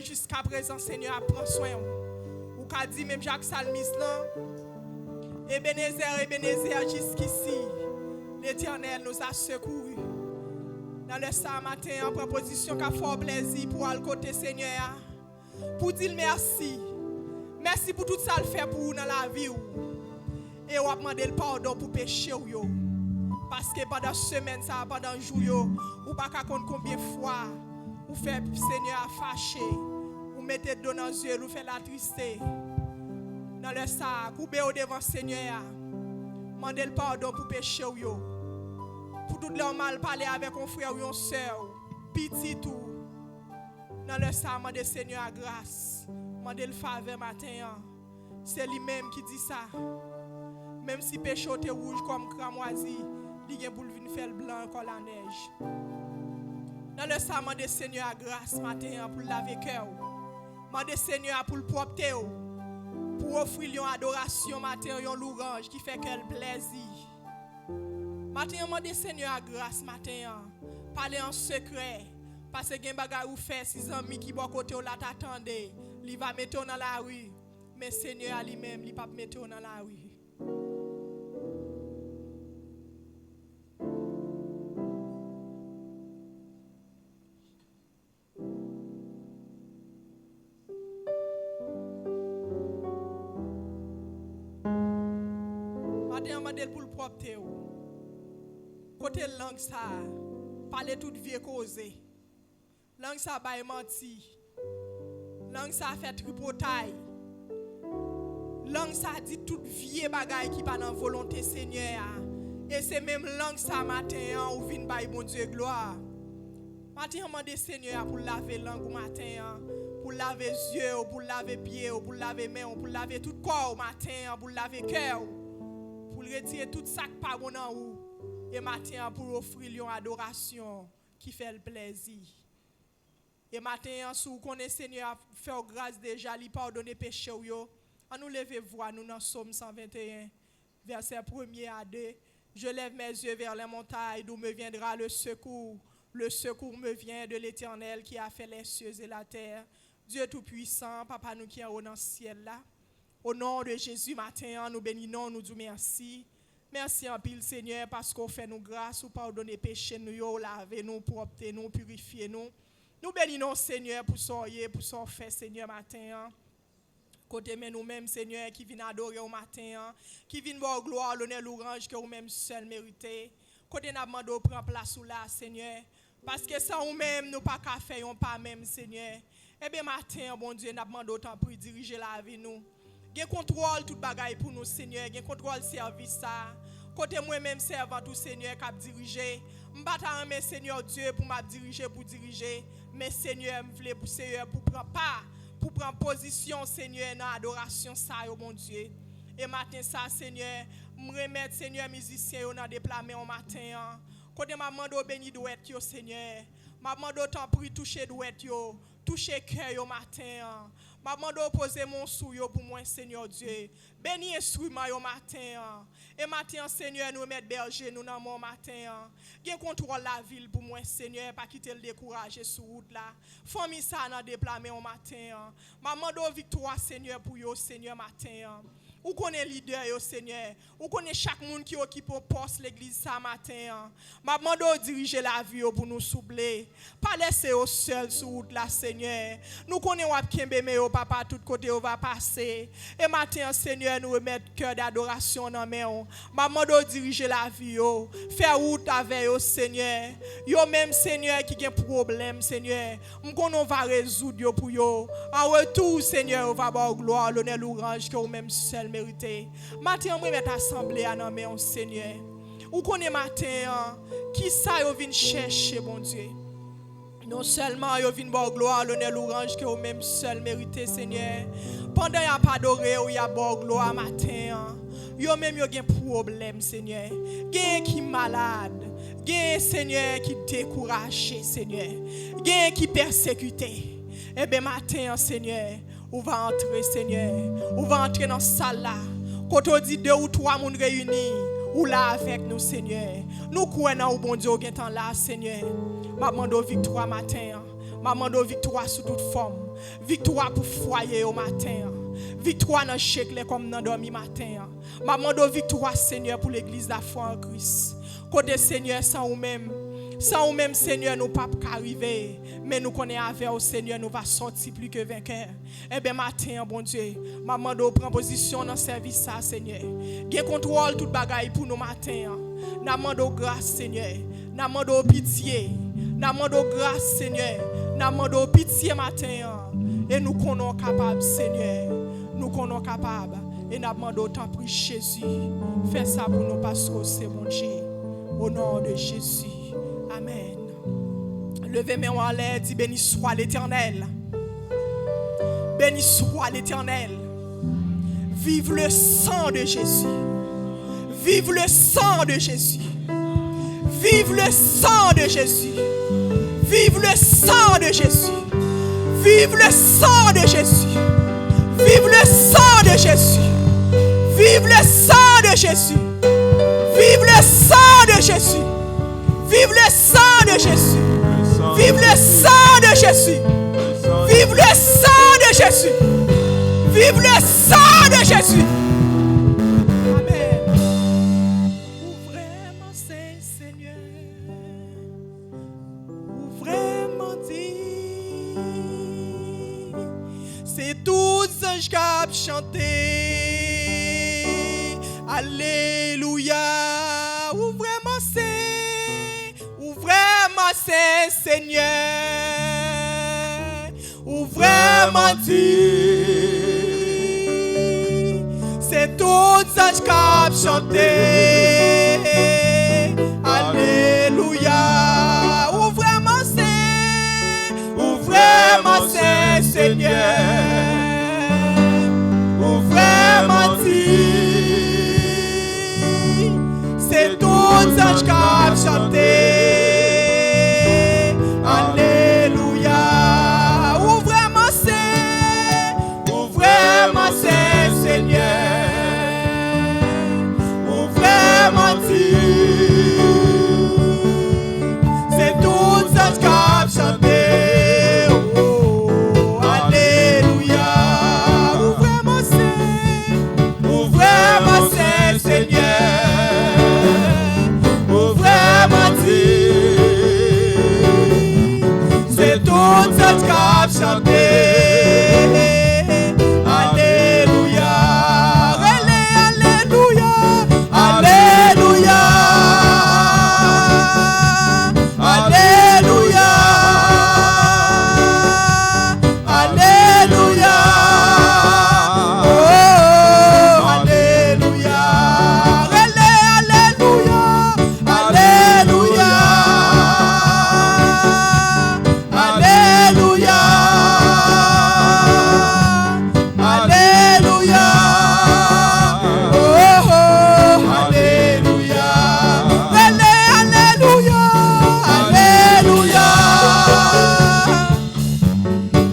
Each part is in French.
Jusqu'à présent, Seigneur, prends soin. Ou qu'a dit même Jacques Salmis là, Ebenezer, jusqu'ici, l'Éternel nous a secourus. Dans le sang matin, en proposition qu'a fort plaisir pour aller côté Seigneur, pour dire merci. Merci pour tout ça le fait pour nous dans la vie. Et on a demandé le pardon pour péché. Parce que pendant semaine, ça, pendant jour, ou pas qu'à compter combien de fois. Ou fait Seigneur fâché, ou mettez dans nos yeux, ou fait la tristesse. Dans le sac, ou béo devant Seigneur, mandez le pardon pour péché ou yo. Pour tout le mal parler avec un frère ou une soeur, petit tout. Dans le sac, mandez Seigneur grâce, mandez le faveur matin. C'est lui-même qui dit ça. Même si péché est rouge comme cramoisi, il y a pour venir faire le blanc comme la neige. Dans le sang, demandez Seigneur grâce matin pour laver cœur. Demandez Seigneur pour le propter. Pour offrir une adoration matin, une louange qui fait quel plaisir. Matin, demandez Seigneur grâce matin. Parlez en secret. Parce que gen bagay ou fait, si amis qui bon côté ou la t'attendent, il va mettre dans la rue. Mais Seigneur lui-même, il pas mettre dans la rue. demandé pour le propre. Côté langue ça, parler toute vie causée. Langue ça bail menti. Langue ça fait tripotaille. Langue ça dit toute vie bagaille qui pas dans volonté Seigneur. Et c'est même langue ça matin ou vinn bail bon Dieu gloire. Matin on demande Seigneur pour laver langue matin, pour laver yeux, pour laver pieds, pour laver mains, pour laver tout corps matin, pour laver cœur, pour retirer tout ça qui pas bon en ou. Et matin pour offrir une adoration qui fait le plaisir. Et matin si vous connaissez Seigneur faire grâce déjà, lui pardonner péché yo. On nous lève voix nous dans Psaume 121 verset 1er à 2. Je lève mes yeux vers les montagnes d'où me viendra le secours. Le secours me vient de l'Éternel qui a fait les cieux et la terre. Dieu Tout-Puissant, Papa nous qui est dans le ciel là. Au nom de Jésus matin, nous bénissons, nous disons merci. Merci en pile Seigneur parce qu'on fait nous grâce, ou pardonner péché nous, laver nous, propter nous, purifier nous. Nous bénissons Seigneur pour son fait Seigneur matin. Côté mais nous-mêmes, Seigneur, qui viennent adorer au matin, qui viennent voir gloire, l'honneur, l'orange que vous-même seul méritez. Côté nous demandons prendre place là, Seigneur. Parce que sans nous-mêmes, nous pas qu'à faire, pas même, Seigneur. Eh bien, matin, bon Dieu, nous demandons autant pour diriger la vie nous. Gen contrôle tout bagaille pour nous, Seigneur. Gen contrôle service ça. Côté moi-même, servant tout, Seigneur, qui a dirigé. Je ne vais pas aimer, Seigneur Dieu, pour m'a diriger. Mais, Seigneur, je veux pour Seigneur, pour prendre part. Pour prendre position, Seigneur, dans l'adoration, ça, mon Dieu. Et matin, ça, Seigneur, me remettre, Seigneur, musicien, dans le déploiement au matin. Quand je demande béni douette, Seigneur, je demande autant pour toucher douette, toucher cœur au matin. Je demande poser mon sou pour moi, Seigneur Dieu. Béni instrument au matin. Et matin, Seigneur, nous mettre berger, nous dans mon matin. Gen contrôle la ville pour moi, Seigneur, pas quitter le décourager sur route là. Famille ça dans déploiement au matin. Je demande victoire, Seigneur, pour yo, Seigneur, matin. Ou connaît leader yo Seigneur, ou connaît chaque monde qui occupe un poste l'église ça matin. M'a demandé de diriger la vie pour nous soubler. Pas laisser au seul sur route là Seigneur. Nous connaissons wap kembe mais au papa tout côté on va passer. Et matin Seigneur nous remettre cœur d'adoration dans main. M'a demandé de diriger la vie yo, faire route avec au Seigneur. Yo même Seigneur qui a problème Seigneur, on va résoudre yo pour yo. En retour Seigneur on va avoir gloire, l'honneur, l'orange que ou même seul mérité. Matin, on va mettre assemblée à nommer un Seigneur. Ou qu'on est matin, qui ça yo vient chercher, mon Dieu. Non seulement yo vient voir gloire, l'honneur, l'orange que ou même seul mérité, Seigneur. Pendant y a pas adoré ou y a voir gloire matin. Yo même yo gen problème, Seigneur. Gen qui malade. Gen Seigneur qui découragé, Seigneur. Gen qui persécuté. Eh bien matin, Seigneur. On va entrer, Seigneur. On va entrer dans cette salle là. Quand on dit 2 ou 3 personnes réunies, ou là avec nous, Seigneur. Nous croyons au bon Dieu qui est là, Seigneur. Je demande victoire matin. Je demande victoire sous toute forme. Victoire pour foyer au matin. Victoire dans chèque comme dans dormi matin. Je demande victoire, Seigneur, pour l'église de la foi en Christ. Côté Seigneur, sans nous-mêmes. Sans nous-mêmes, Seigneur, nous ne pouvons pas arriver. Mais nous connaissons avec au Seigneur, nous va sortir plus que vainqueurs. Eh bien, matin, bon Dieu, maman de prendre position dans le service, ça, Seigneur. Qui contrôle toute bagaille pour nous matin. Nous demandons grâce, Seigneur. Nous demandons pitié. Nous demandons grâce, Seigneur. Nous demandons pitié matin. Et nous connaissons capables, Seigneur. Nous connaissons capables. Et nous demandons tant pour Jésus. Fais ça pour nous parce que c'est mon Dieu. Au nom de Jésus. Amen. Levez mes mains en l'air, dis béni soit l'Éternel. Béni soit l'Éternel. Vive le sang de Jésus. Vive le sang de Jésus. Vive le sang de Jésus. Vive le sang de Jésus. Vive le sang de Jésus. Vive le sang de Jésus. Vive le sang de Jésus. Vive le sang de Jésus. Vive le sang de Jésus. Vive le sang de Jésus. Vive le sang de Jésus. Vive le sang de Jésus. Amen. Où vraiment c'est Seigneur. Où vraiment dit. C'est tous anges qui ont chanté. Alléluia. Ou vraiment c'est Seigneur. Ou vraiment dit. C'est tous les anges qui ont chanté. Alléluia. Ou vraiment c'est Seigneur. Ou vraiment dit. C'est tous les anges qui ont chanté. Alléluia. Ou vraiment c'est Seigneur. Ou vraiment dit. C'est tous les anges qui ont chanté. Alléluia. Ou vraiment c'est Seigneur. Ou vraiment dit. C'est toutes celles qui ont chanté. Alléluia. Alléluia. Alléluia. Alléluia. Alléluia. Oh, alléluia. Alléluia. Alléluia. Alléluia. Alléluia. Oh, alléluia. Alléluia. Alléluia.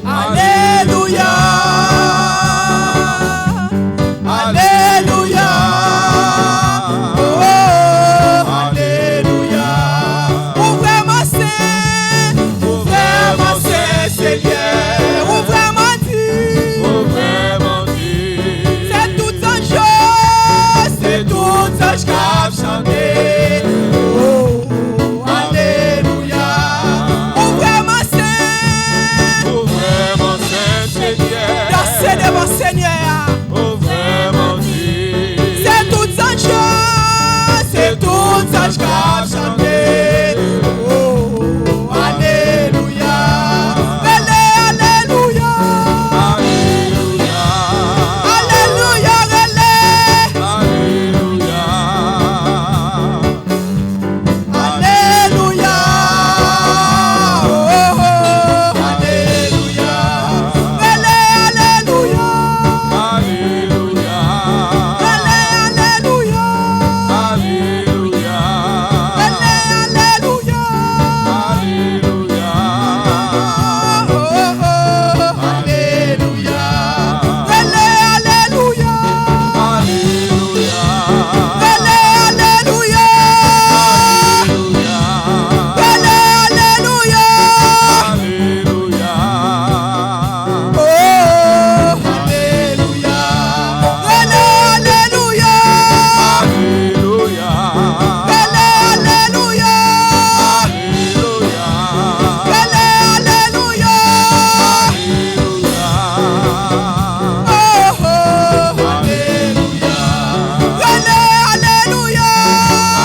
Alléluia. Alléluia. Oh, alléluia. Ou vraiment c'est Seigneur. Ou vraiment dit. C'est tout un jeu. C'est tout un jeu qui a chanté. Oh, alléluia. Ou vraiment c'est Seigneur. Dansez devant Seigneur. Oh, vraiment dit. C'est tout un jeu. C'est tout un jeu qui a chanté. Oh, alléluia. Alléluia. Alléluia. Alléluia. Alléluia. Alléluia. Oh, alléluia. Alléluia. Alléluia. Alléluia. Alléluia. Alléluia. Alléluia. Oh, alléluia. Alléluia.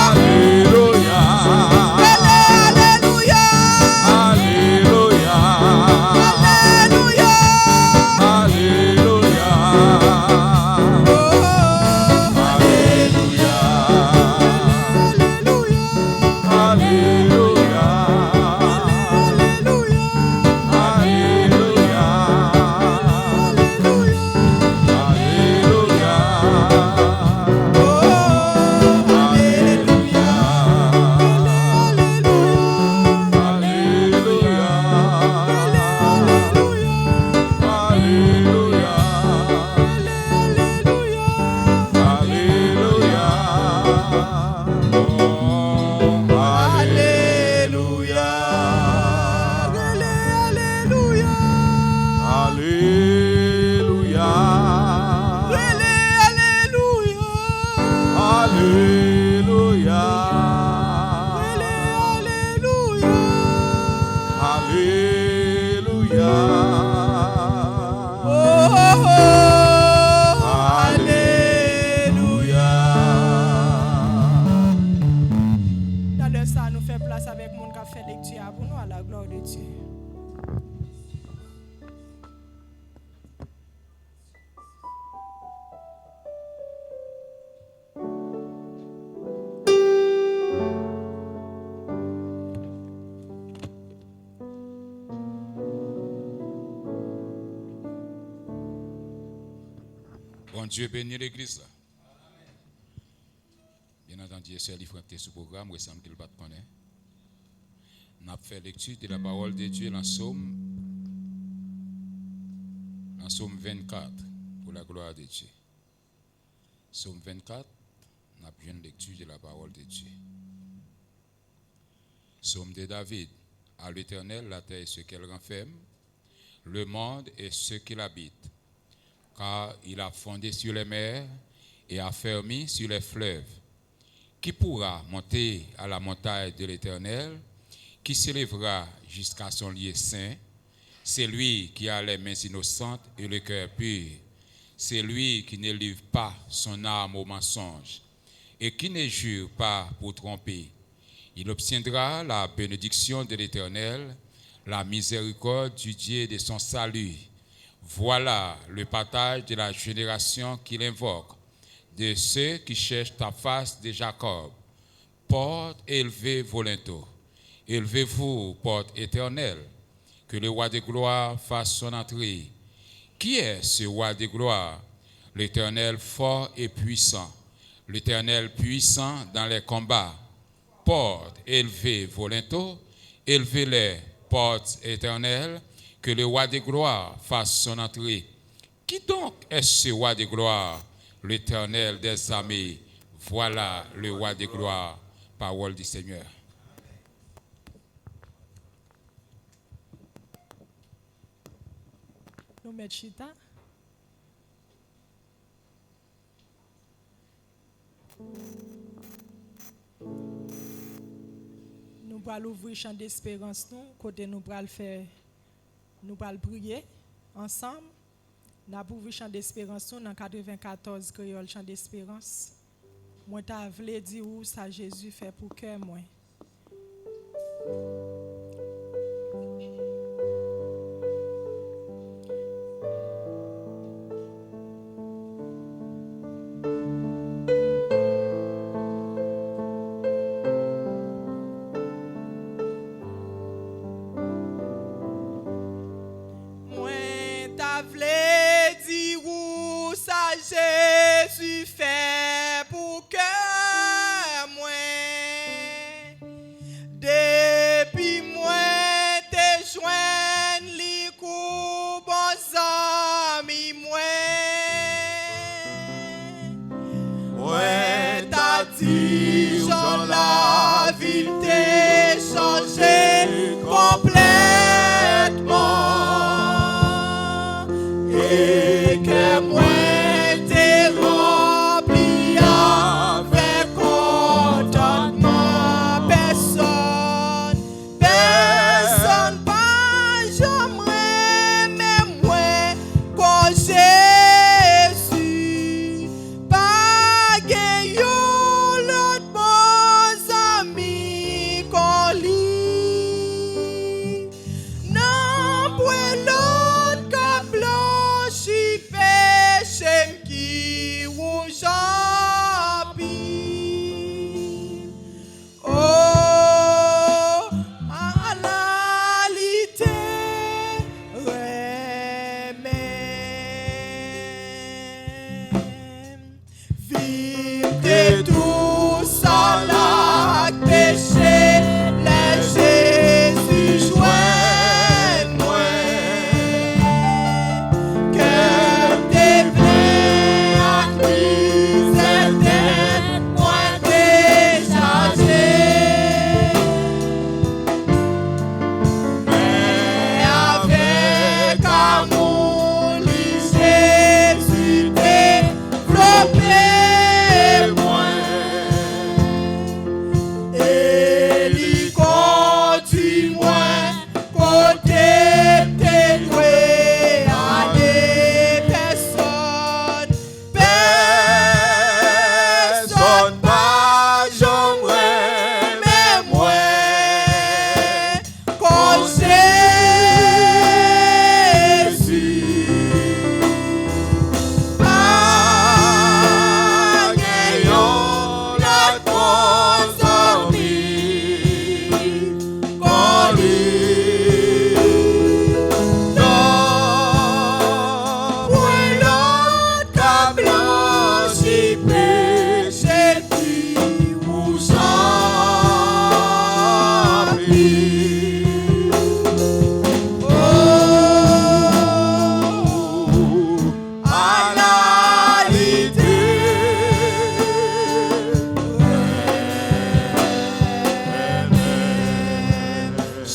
Alléluia. Alléluia. Alléluia. Oh, alléluia. Alléluia. Alléluia. Alléluia. Alléluia. Alléluia. pour nous à la gloire de Dieu. Bon Dieu bénit l'église. Bien entendu, c'est l'ifrante sous programme, il semble qu'il va te connaître. On a fait lecture de la parole de Dieu dans Somme 24, pour la gloire de Dieu. Somme 24, on a pris une lecture de la parole de Dieu. Somme de David, à l'Éternel, la terre et ce qu'elle renferme, le monde et ce qu'il habite. Car il a fondé sur les mers et a fermé sur les fleuves. Qui pourra monter à la montagne de l'Éternel? Qui s'élèvera jusqu'à son lieu saint? C'est lui qui a les mains innocentes et le cœur pur. C'est lui qui ne livre pas son âme au mensonge et qui ne jure pas pour tromper. Il obtiendra la bénédiction de l'Éternel, la miséricorde du Dieu de son salut. Voilà le partage de la génération qu'il invoque, de ceux qui cherchent ta face de Jacob. Porte élevée volonto, élevez-vous, porte éternelle, que le roi de gloire fasse son entrée. Qui est ce roi de gloire? L'Éternel fort et puissant, l'Éternel puissant dans les combats. Porte élevée volonto, élevez-les, porte éternelle, que le roi de gloire fasse son entrée. Qui donc est ce roi de gloire? L'Éternel des armées. Voilà le roi de gloire. Parole du Seigneur. Nous mettons chita. Nous allons ouvrir le champ d'espérance, côté nous allons faire, nous allons prier ensemble. Nous allons ouvrir le champ d'espérance dans 94 créole champ d'espérance. Moi, t'as voulu dire où ça Jésus fait pour cœur moi. Jésus fait pour que moi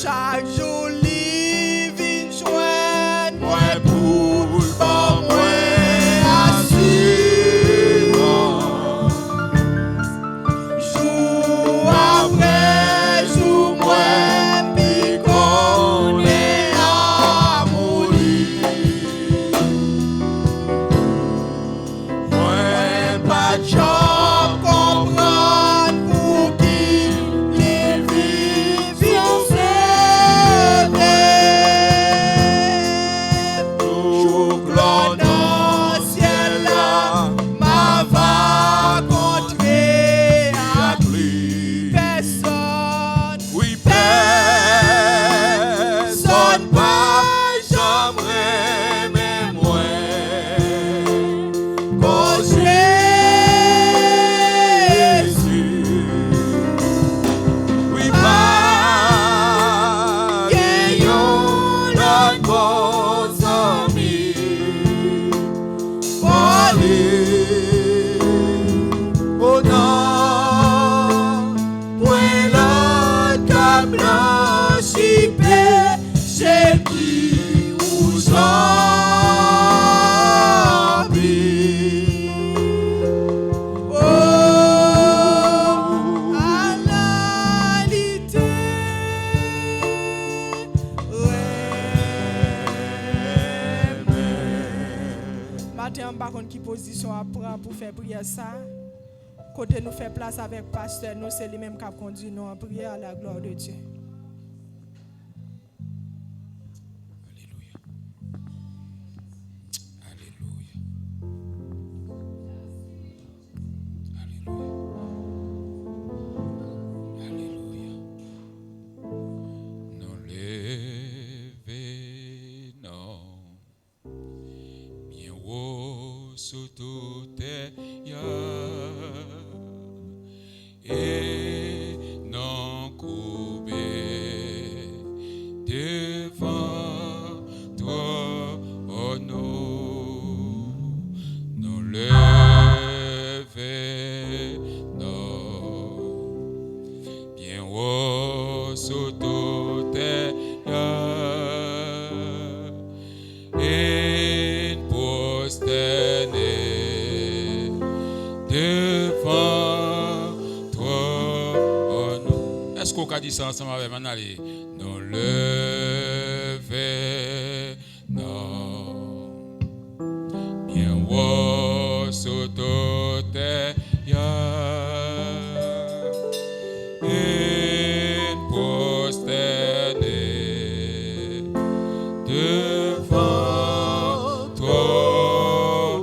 chaque jour li vin joindre moi Ouais, pour le bon, ouais, assurance. jour après jour moi puis qu'on est à mourir. Ouais, pas de J'en comprends pour qui les vies sont sauvées. jour Dans le ciel là, ma va contrer à personne. Oui, personne pas j'aimerais mais moi Cause Jésus, oui pas gagnons notre bon ami aller au nord point la cap blanchi c'est qui ou zombie. oh, à la lité, matin, on ne sait pas qui position à prendre pour faire prière ça. Côté nous fait place avec pasteur, nous c'est lui-même qui a conduit nous en prière à la gloire de Dieu. Alléluia. Alléluia. Alléluia. Nous levons bien haut sous toute terre et non courbés devant toi, oh nous levons bien haut sous toute terre et prosterner devant toi, oh nous. Est-ce qu'on a dit ça ensemble avec moi? Allez, nous levons bien haut sous toute terre et prosterner devant toi.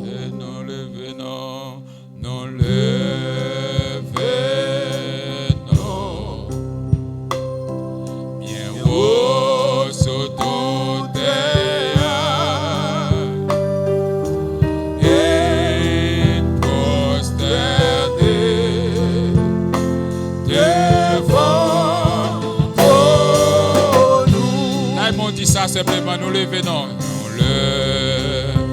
Et nous levons bien haut sous toute terre et prosterner devant toi. Là, ils m'ont dit ça simplement, nous levons, nous levons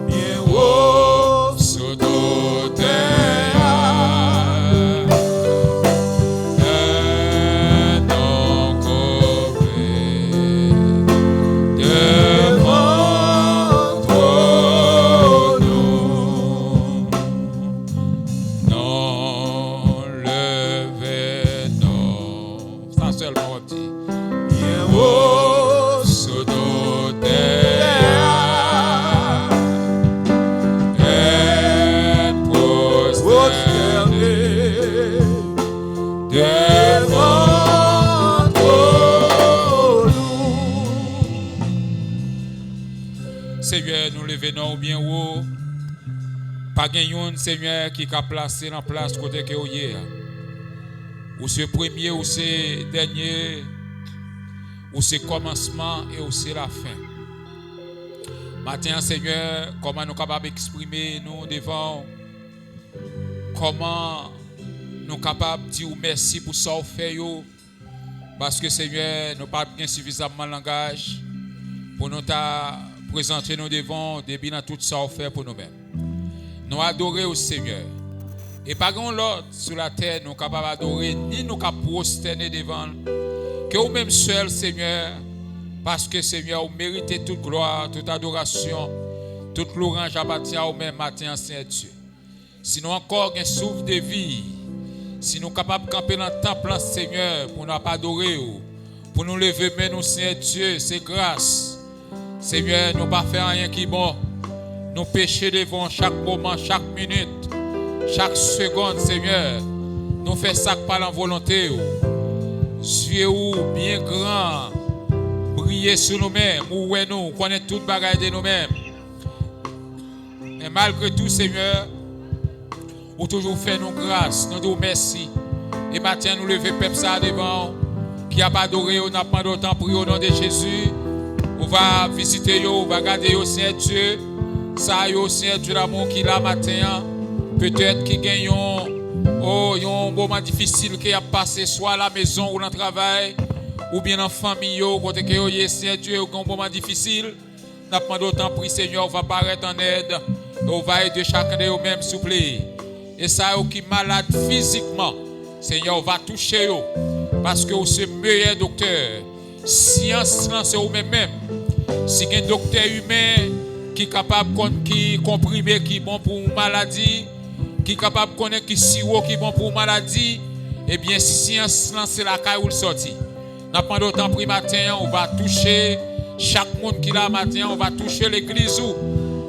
bien haut sous toute terre et non courbés devant toi, nous levons. Ça seulement, on dit bien haut sous toute terre et prosterner devant toi. Seigneur, nous levons bien haut. Pas gagnons, Seigneur, qui a placé en place côté que vous êtes. Ou c'est premier, ou c'est dernier, ou c'est commencement et ou c'est la fin. Maintenant, Seigneur, comment nous sommes capables d'exprimer nous devant, comment nous sommes capables de dire merci pour ça que vous faites, parce que Seigneur, nous n'avons pas suffisamment de langage pour nous présenter nous devant, début dans tout ça que vous faites pour nous-mêmes. Nous adorons au Seigneur. Et pas grand l'autre sur la terre nous capables d'adorer, ni nous capables prosterner devant. Que vous même seul, Seigneur, parce que Seigneur, vous méritez toute gloire, toute adoration, toute louange appartient au même matin, Seigneur Dieu. Si nous encore un souffle de vie, si nous sommes capables de camper dans le temple, Seigneur, pour nous adorer, pour nous lever, mais nous, Seigneur Dieu, c'est grâce. Seigneur, nous ne pas faire rien qui est bon. Nous pécher devant chaque moment, chaque minute, chaque seconde, Seigneur. Nous faisons ça par la volonté. Dieu bien grand, briller sur nous-mêmes, ou nous connaissons toute bagaille de nous-mêmes. Et malgré tout, Seigneur, ou toujours fait nous grâce, nous disons merci. Et maintenant, nous levons peuple ça devant, qui a pas adoré, on n'a pas d'autant prié au nom de Jésus. On va visiter, on va garder au Seigneur Dieu. Ça y est, Seigneur Dieu, l'amour qui là matin. Peut-être qu'il gagne un moment difficile qui a passé, soit à la maison ou dans le travail, ou bien en famille, côté que vous Seigneur Dieu, un moment difficile. N'a pas d'autant pris, Seigneur, on va paraître en aide. On va aider chacun de vous-même, s'il vous plaît. Et ça, qui est malade physiquement, Seigneur, on va toucher eux. Parce que vous êtes le meilleur docteur. Science, c'est vous-même. Si il y a un docteur humain qui est capable de comprimer qui est bon pour une maladie, qui est capable de connaître qui sirop qui est bon pour une maladie, eh bien, si science, c'est la caille où le sorti. N'a pas d'autant pris matin, on va toucher chaque monde qui est là matin, on va toucher l'église où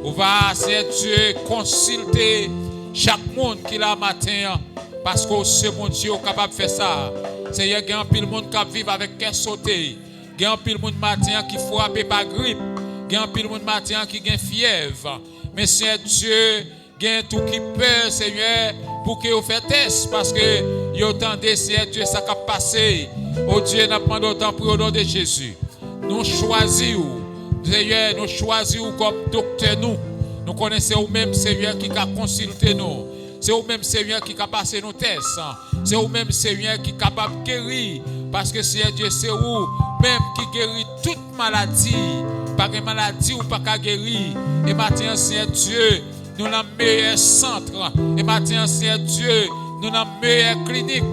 on va essayer de consulter chaque monde qui est là matin, parce que ce mon Dieu est capable de faire ça. C'est il y a un pile monde qui vit avec qu'un sauté. Il y a un pile monde matin qui frappe par grippe. Il y a un pile monde matin qui a fièvre. Mais c'est Dieu, il y a tout qui peut, Seigneur, pour que vous fassiez test. Parce que il y a autant de Dieu, ça a passé. Oh Dieu, n'a pas d'autant pour au nom de Jésus. Nous choisissons, Seigneur, nous choisissons comme docteur nous. Nous connaissons vous-même, Seigneur, qui a consulté nous. C'est vous-même, Seigneur, qui a passé nos tests. C'est vous-même, Seigneur, qui est capable de guérir. Parce que, Seigneur Dieu, c'est vous-même qui guérit toute maladie. Pas de maladie ou pas qu'à guérir. Et maintenant, Seigneur Dieu, nous avons le meilleur centre. Et maintenant, Seigneur Dieu, nous avons la meilleure clinique.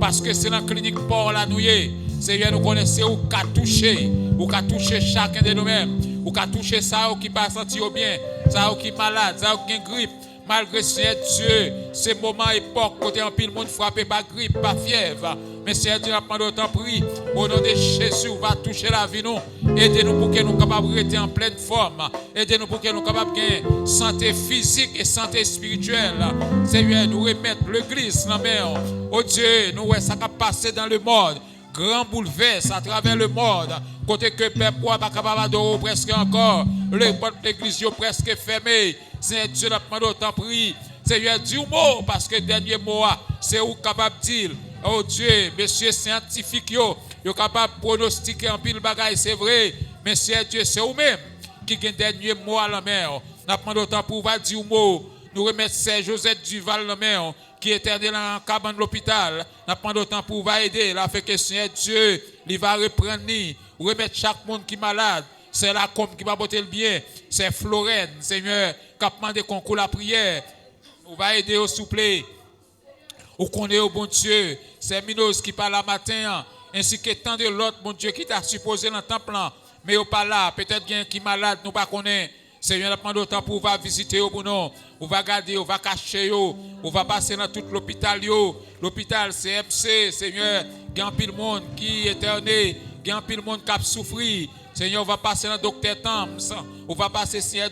Parce que c'est la clinique pour la nouille. Seigneur, nous connaissons où qu'a touché. Où qu'a touché chacun de nous-mêmes. Où qu'a touché ça qui pas senti bien. Ça qui est malade. Ça qui est grippe. Malgré Seigneur Dieu, ces moments époque, côté un pile monde frappé par grippe, par fièvre. Mais Seigneur Dieu, n'a pas d'autant pris. Au nom de Jésus, on va toucher la vie nous. Aidez-nous pour que nous soyons capables de rester en pleine forme. Aidez-nous pour que nous soyons capables de gagner santé physique et santé spirituelle. Seigneur, nous remettre l'église dans la main. Oh Dieu, nous voyons ça qui a passé dans le monde. Grand bouleverse à travers le monde. Côté que le peuple n'est pas capable d'adorer presque encore. L'église est presque fermée. Seigneur Dieu, n'a pas d'autant pris. Seigneur, dis un mot, parce que le dernier mot, c'est où capable de dire. Oh Dieu, messieurs scientifiques, yo capable de pronostiquer en pile bagaille, c'est vrai. Mais Seigneur Dieu, c'est vous-même qui a le dernier mot à la main. N'a pas d'autant pour dire un mot. Nous remettons Seigneur Joseph Duval à la main, qui est éterné dans la cabane de l'hôpital. N'a pas d'autant pour aider. La fait que Seigneur Dieu, il va reprendre, remettre chaque monde qui est malade. C'est la com qui va botter le bien. C'est Florène, Seigneur, qui a demandé concours la prière. On va aider au souple. On connaît au bon Dieu. C'est Minos qui parle la matin. Ainsi que tant de l'autre, bon Dieu, qui t'a supposé dans le temple. Mais on pas là. Peut-être qu'il y a un qui est malade, nous ne connaissons pas. Seigneur, on prend autant pour va visiter pour nous. On va garder, on va cacher, on va passer dans tout l'hôpital. L'hôpital CMC, Seigneur, il y a un pile monde qui est éterné. Il y a un pile monde qui a souffert. Seigneur, on va passer dans le docteur Tams. On va passer, Seigneur,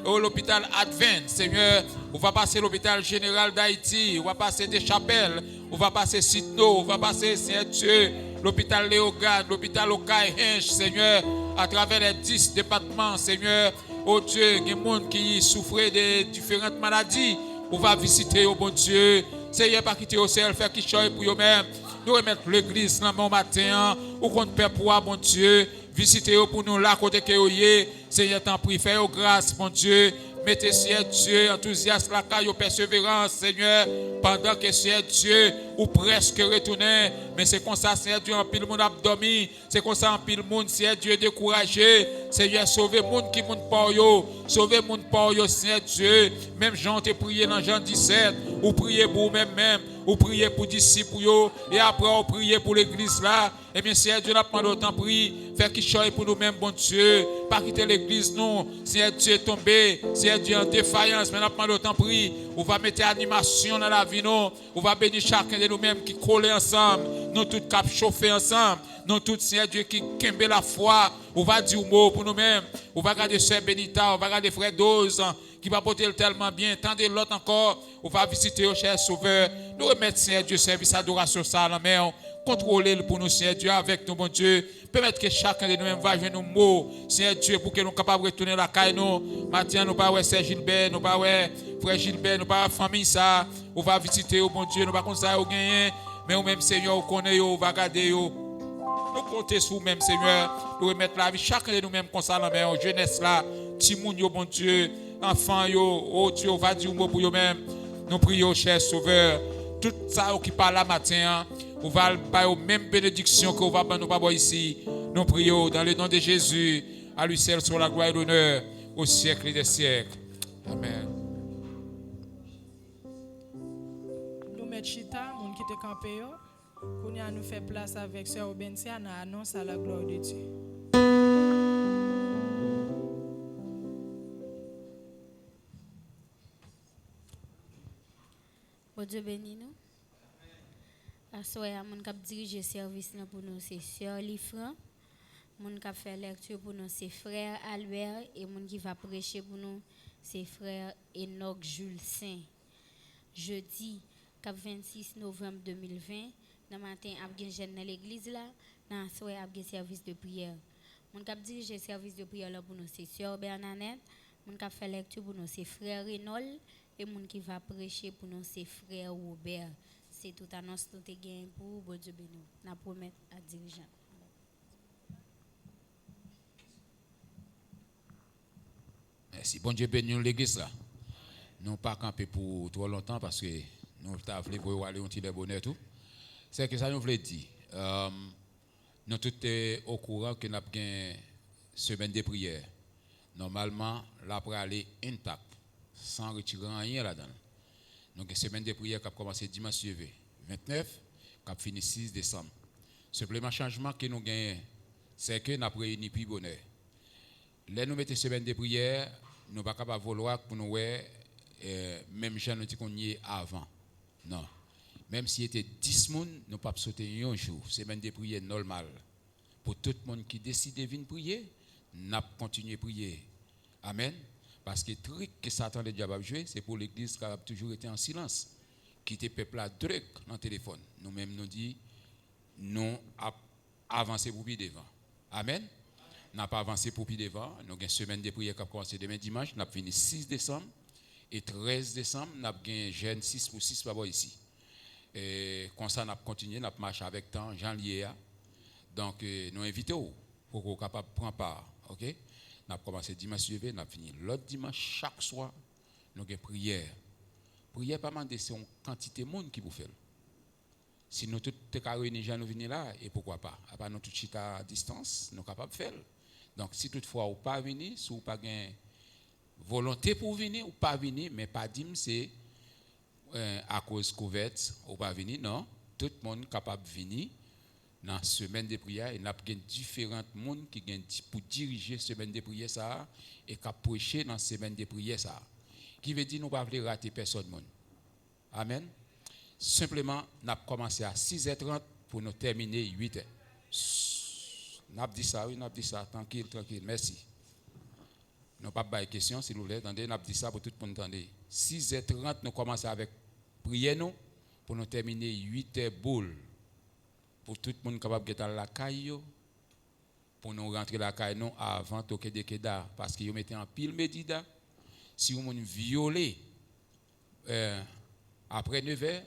dans l'hôpital Advent. Seigneur, on va passer l'hôpital général d'Haïti. On va passer des chapelles. On va passer Sidno. On va passer, Seigneur Dieu, l'hôpital Léogade, l'hôpital Okaï-Hinch, Seigneur, à travers les 10 départements, Seigneur. Oh Dieu, il y a des gens qui souffrent de différentes maladies. On va visiter, oh bon Dieu. Seigneur, pas quitter au ciel, faire qui choisit pour eux-mêmes. Nous remettre l'église dans le matin. Ou qu'on peut pour bon Dieu. Visitez-vous pour nous là, côté que vous êtes. Seigneur, t'en prie, faites grâce, mon Dieu. Mettez, Seigneur Dieu, enthousiaste la caille, persévérance, Seigneur. Pendant que, Seigneur Dieu, ou presque retourné. Mais c'est comme ça, Seigneur Dieu, en pile monde abdomen. C'est comme ça, en pile monde, Seigneur Dieu, découragé. Seigneur, sauvez le monde qui monte par yo. Sauvez le monde par yo, Seigneur Dieu. Même Jean t'a prié dans Jean 17. ou priez pour vous-même, ou priez pour disciples, et après, ou priez pour l'église là. Eh bien, Seigneur Dieu, n'a pas autant pris, faire qu'il choisit pour nous-mêmes, bon Dieu, pas quitter l'église, non. Seigneur Dieu est tombé, Seigneur Dieu en défaillance, mais n'a pas autant pris, on va mettre animation dans la vie, non. On va bénir chacun de nous-mêmes qui collent ensemble, nous tous cap chauffer ensemble, nous tous, Seigneur Dieu, qui kembe la foi, on va dire un mot pour nous-mêmes, on va regarder Sœur Benita, on va regarder Frère Dose, qui va porter tellement bien, tant de l'autre encore, on va visiter au cher Sauveur, nous remettre, Seigneur Dieu, service d'adoration ça à la main, contrôler pour nous, Seigneur Dieu, avec nous, bon Dieu, permettre que chacun de nous-mêmes va jouer nos mots, Seigneur Dieu, pour que nous soyons capables de retourner la caille, nous, maintenant, nous pas ouais Sœur Gilbert, nous pas ouais Frère Gilbert, nous pas famille ça, on va visiter, oh bon Dieu, nous pas comme ça, au gagner, mais nous-mêmes, Seigneur, on connaît, on va garder, nous compter sur nous-mêmes, Seigneur, nous remettre la vie, chacun de nous-mêmes, comme ça, la main, jeunesse là, Timoun, bon Dieu, enfants, oh Dieu, on va dire un mot pour eux-mêmes, nous prions, cher Sauveur, tout ça qui parle là matin, on va pas aux mêmes bénédictions que on va nous pas ici. Nous prions dans le nom de Jésus, à lui seul soit la gloire et l'honneur au siècle des siècles. Amen. Nous mettons chita, moun qui te campé yo, pour nous faire place avec Sœur Obensia, nous annonce à la gloire de Dieu. Bon Dieu bénis nous. Assoya mon cap diriger service pour nous c'est Sœur Lifran, mon cap faire lecture pour nous c'est Frère Albert et mon qui va prêcher pour nous c'est Frère Enoch Jules Saint. Jeudi 26 novembre 2020 dans matin a jeune dans l'église là, dans soir a service de prière. Mon cap diriger service de prière là pour nous c'est Sœur Bernadette, mon cap faire lecture pour nous c'est Frère Renold et mon qui va prêcher pour nous c'est Frère Robert. C'est toute annonce que nous avons gagné pour bon Dieu béni. Nous promettons à dirigeant. Merci. Bon Dieu béni l'église là. Nous pas camper pour trop longtemps parce que nous voulons pour aller un petit bonheur tout. C'est que ça nous voulait dire. Nous tous au courant que nous avons une semaine de prière. Normalement, là pour aller intact, sans retirer rien là-dedans. Donc, une semaine de prière qui a commencé dimanche suivant, 29, qui a fini 6 décembre. Simplement, changement que nous gagnons, c'est que nous avons réuni plus bonheur. Là, nous mettons une semaine de prière, nous ne sommes pas capables de vouloir pour nous, même si nous qu'on y est avant. Non. Même s'il était 10 personnes, nous ne pouvons pas sauter un jour. Semaine de prière normale. Pour tout le monde qui décide de venir prier, nous continuons à prier. Amen. Parce que le truc que Satan a déjà joué, c'est pour l'église qui a toujours été en silence. Quitter le peuple à drogue dans le téléphone. Nous-mêmes nous disons, nous avons avancé pour plus devant. Amen. Nous n'avons pas avancé pour plus devant. Nous avons une semaine de prière qui a commencé demain dimanche. Nous avons fini 6 décembre. Et 13 décembre, nous avons un jeune 6 pour 6 là-bas ici. Et comme ça, nous avons continué, nous avons marché avec temps, Jean Liéa. Donc, nous invitons pour qu'on soit capable de prendre part. OK? Nous avons commencé dimanche suivant, nous avons fini l'autre dimanche, chaque soir, nous avons une prière. Prière, pas mal, c'est une quantité de monde qui vous fait. Si nous tous réunis, nous venons là, et pourquoi pas? À part nous tous chita à distance, nous sommes capables de faire. Donc, si toutefois, vous pas venir, si vous pas une volonté pour venir, ou pas venir, mais pas dire c'est à cause couverte, ou pas venir, non. Tout le monde est capable de venir. Dans la semaine de prière, il y a différents gens qui viennent pour diriger la semaine de prière ça, et qui prêcher dans la semaine de prière ça. Qui veut dire que nous ne pouvons pas rater personne. Amen. Simplement, nous avons commencé à 6h30 pour nous terminer 8h. Nous avons dit ça, oui, nous avons dit ça. Tranquille, tranquille, merci. Nous n'avons pas de questions, s'il vous plaît. Attendez, nous avons dit ça pour tout le monde. 6h30, nous commençons avec prière nous, pour nous terminer 8h boule. Pour tout le monde capable d'être dans la caille, pour nous rentrer dans la caille avant de toquer des Keda, parce qu'ils mettaient en pile médida. Si vous violez après 9h,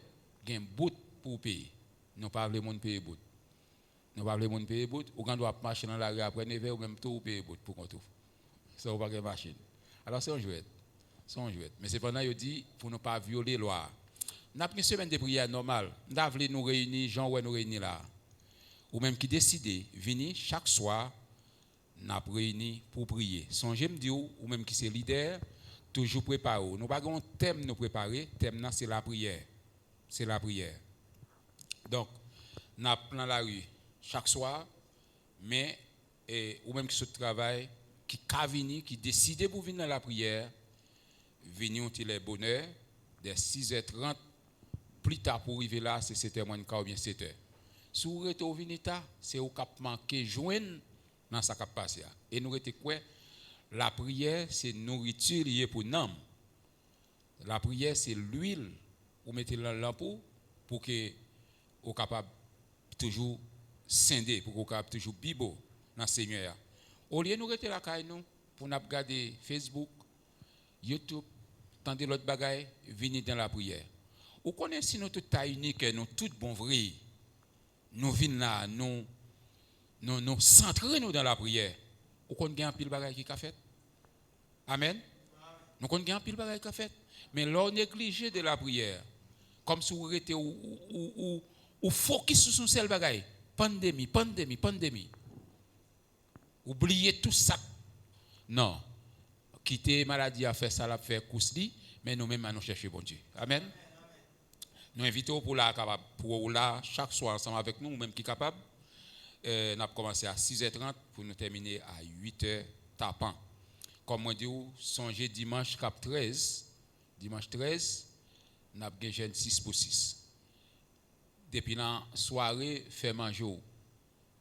il y a un bout pour payer. Nous parlons de monde payer bout. Nous parlons de monde payer bout. Ou quand on doit marcher dans la rue après 9h, ou même tout payer bout pour qu'on trouve. Ça, on va pas de machine. Alors, c'est un jouet. C'est un jouet. Mais cependant, il dit pour ne pas violer la loi. Nous avons une semaine de prière normale. Nous avons nous réunir, Jean ou nous réunir là. Ou même qui décide de venir chaque soir, nous avons réuni pour prier. Songez me dire, ou même qui c'est leader, toujours préparer. Nous n'avons pas un thème nous préparer, thème là c'est la prière. C'est la prière. Donc, nous dans la rue chaque soir, mais ou même qui se travaille, qui venir, qui décide pour venir dans la prière, venir on les bonheur dès 6h30 plus tard pour arriver là, c'est 7h moins ou bien 7h. Si vous êtes au Vinita, c'est au cap manqué joindre dans sa cap passé. Et nous étions quoi? La prière c'est nourriture liée pour nous. La prière c'est l'huile vous mettez dans la lampe pour que vous capable toujours scinder, pour que vous capable toujours bibo dans le Seigneur. Au lieu de nous rester la caille nous pour nous regarder Facebook, YouTube, tandis l'autre bagaille, venir dans la prière. Vous connaissez si nous tout taille unique, nous tout bon vrai. Nous venons là, nous centrer nous dans la prière. Vous connaissez un pile bagaille qui a fait. Amen. Nous connaissons un pile bagaille qui a fait. Mais l'on néglige de la prière. Comme si vous étiez ou focus sur son seul bagaille. Pandémie. Oubliez tout ça. Non. Quitter maladie à faire ça, à faire cousli, mais nous-mêmes nous chercher bon Dieu. Amen. Nous invitons pour là chaque soir ensemble avec nous, même qui est capable. Nous avons commencé à 6h30 pour nous terminer à 8h tapant. Comme on dit, songez dimanche 13. Dimanche 13, nous avons gagné 6 pour 6. Depuis la soirée, fait manger.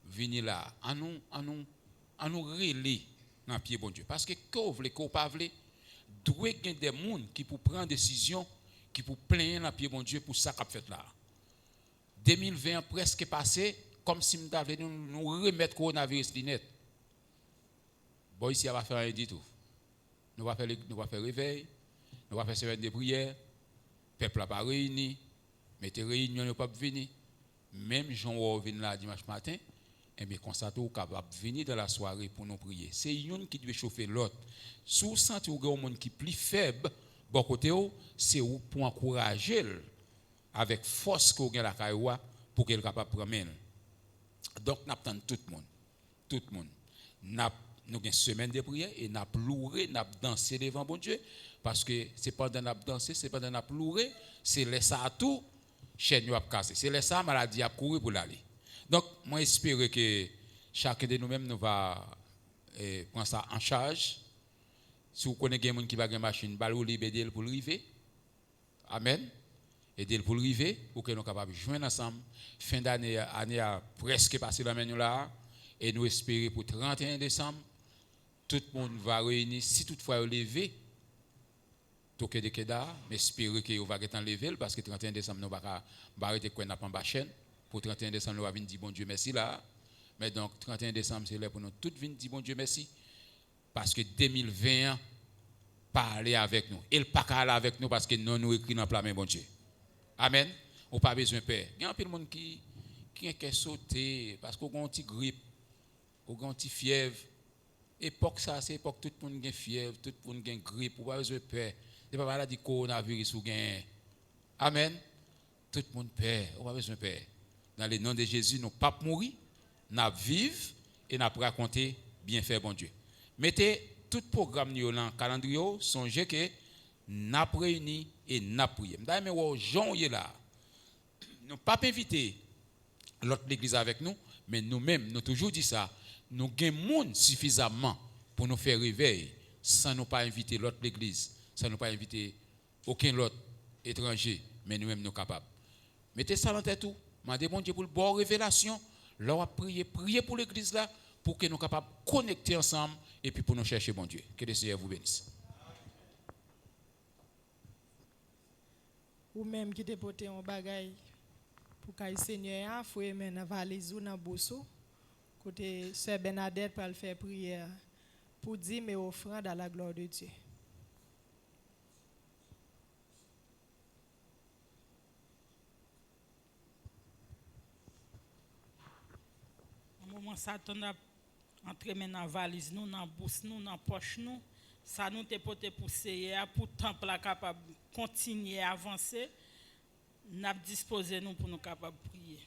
Venez là, à nous relayer dans le pied bon Dieu. Parce que quand vous voulez, quand vous ne pas voulez, doit y avoir des gens qui pour prendre décision, qui pour plaindre dans le pied bon Dieu pour ça qu'a fait là. 2020 presque passé, comme si nous avions nous remettre le coronavirus net. Bon, ici, on va faire rien du tout. Nous va faire réveil, nous va faire semaine de prière, le peuple n'a pas réuni, mettez réunion, ne pas venir. Même Jean vient là dimanche matin, et bien constater ou capable de venir dans la soirée pour nous prier. C'est une qui doit chauffer l'autre. Si vous sentez qu'il y a un monde qui est plus faible, bon côté c'est pour encourager avec force qu'on a la caïwa pour qu'elle soit capable de prendre. Donc nous attendons tout le monde. Tout le monde. Nous avons une semaine de prière et nous avons pleuré, nous avons dansé devant bon Dieu. Parce que c'est pas dans nous danser, c'est pas dans nous pleurer, c'est laisser à tout, chaîne a cassé. C'est laisser à maladie à courir pour l'aller. Donc, moi j'espère que chacun de nous-mêmes nous va prendre ça en charge. Si vous connaissez quelqu'un qui va avoir une machine, vous aider pour arriver. Amen. Aider pour arriver pour que nous soyons capables de joindre ensemble. Fin d'année, année a presque passé dans la là. Et nous espérons pour 31 décembre, tout le monde va réunir. Si toutefois vous levez, toquer de Keda, mais espérons que vous va être enlevé parce que 31 décembre, nous va arrêter qu'on n'a pas en chaîne. Pour 31 décembre, nous va venir dire bon Dieu merci là. Mais donc, 31 décembre, c'est là pour nous tous venir dire bon Dieu merci. Parce que 2020, parler avec nous. Et le pas aller avec nous parce que nous écrit dans la main bon Dieu. Amen. On n'a pas besoin de peur. Il y a un peu de monde qui est sauté parce qu'on a une petite grippe, on a une petite fièvre. Époque ça, c'est époque tout le monde a fièvre, tout le monde a grippe, on n'a pas besoin de peur. C'est pas maladie coronavirus ou gain. Amen. Tout le monde peur, on n'a pas besoin de peur. Dans le nom de Jésus, nous ne pas mourir, nous vivons et nous raconter bien faire bon Dieu. Mettez tout programme dans le calendrier, songez que nous réunis et nous prions. D'ailleurs, Jean est là. Nous pas inviter l'autre l'église avec nous, mais nous-mêmes, nous toujours dit ça. Nous avons suffisamment pour nous faire réveil sans nous pas inviter l'autre l'église, sans nous pas inviter aucun autre étranger, mais nous-mêmes nous capables. Mettez ça dans tête tout. Mandez bon Dieu pour le bon révélation. Là, on prier pour l'église là, pour que nous soyons capables de connecter ensemble et puis pour nous chercher bon Dieu. Que le Seigneur vous bénisse. Ou même qui dépoter un bagage pour que le Seigneur, il faut aimer dans valise ou dans bosso. Côté Sœur Bernadette pour le faire prière pour dire mes offrandes à la gloire de Dieu. Moment ça on a entré dans la valise nous dans bourse nous dans poche nous ça nous te porté pousser pour temple capable continuer avancer n'a disposer nous pour nous capable prier.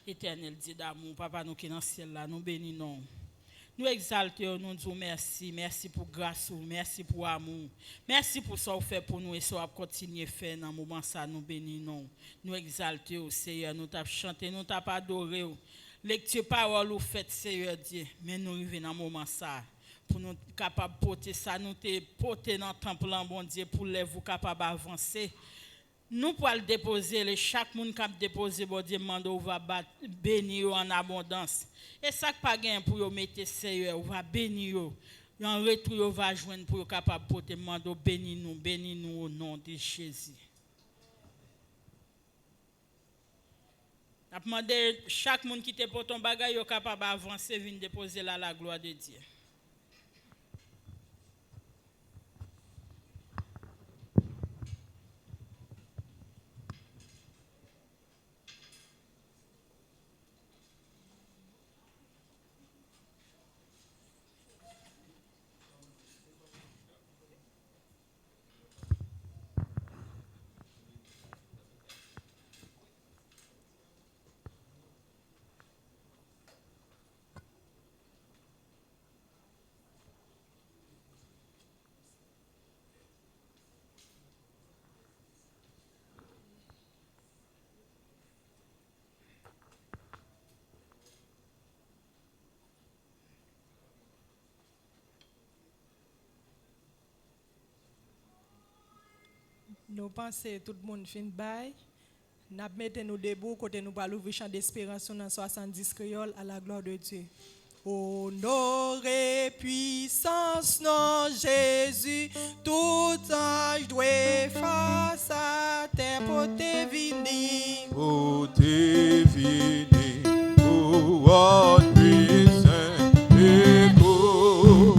Éternel Dieu d'amour papa nous qui dans ciel là nous bénissons Nous exaltons, nous disons merci. Merci pour grâce, merci pour amour. Merci pour ce que vous faites pour nous et ce que vous continuez à faire dans le moment ça. Nous bénissons. Nous exaltons, Seigneur. Nous t'avons chanté, nous t'avons adoré. Lecture parole ou faites, Seigneur Dieu. Mais nous arrivons dans le moment ça. Pour nous capables de porter ça, nous te porter dans le temple, bon Dieu, pour les vous capables d'avancer. Nous pour le déposer, chaque monde qui a déposé, bon Dieu, on va bénir en abondance. Et ça qui pas gain pour vous mettre Seigneur, on va bénir. En retour, on va joindre pour être capable de porter mando, bénis nous au nom de Jésus. Je demande chaque monde qui te porte ton bagage, est capable d'avancer, venir déposer là la gloire de Dieu. Nous pensons tout le monde fin bail. Nous mettons nous debout côté nous parlons du chant d'espérance dans 70 créoles à la gloire de Dieu. Honneur et puissance, non Jésus, tout ange doit face à terre pour te venir. Pour te venir, pour puissant et pour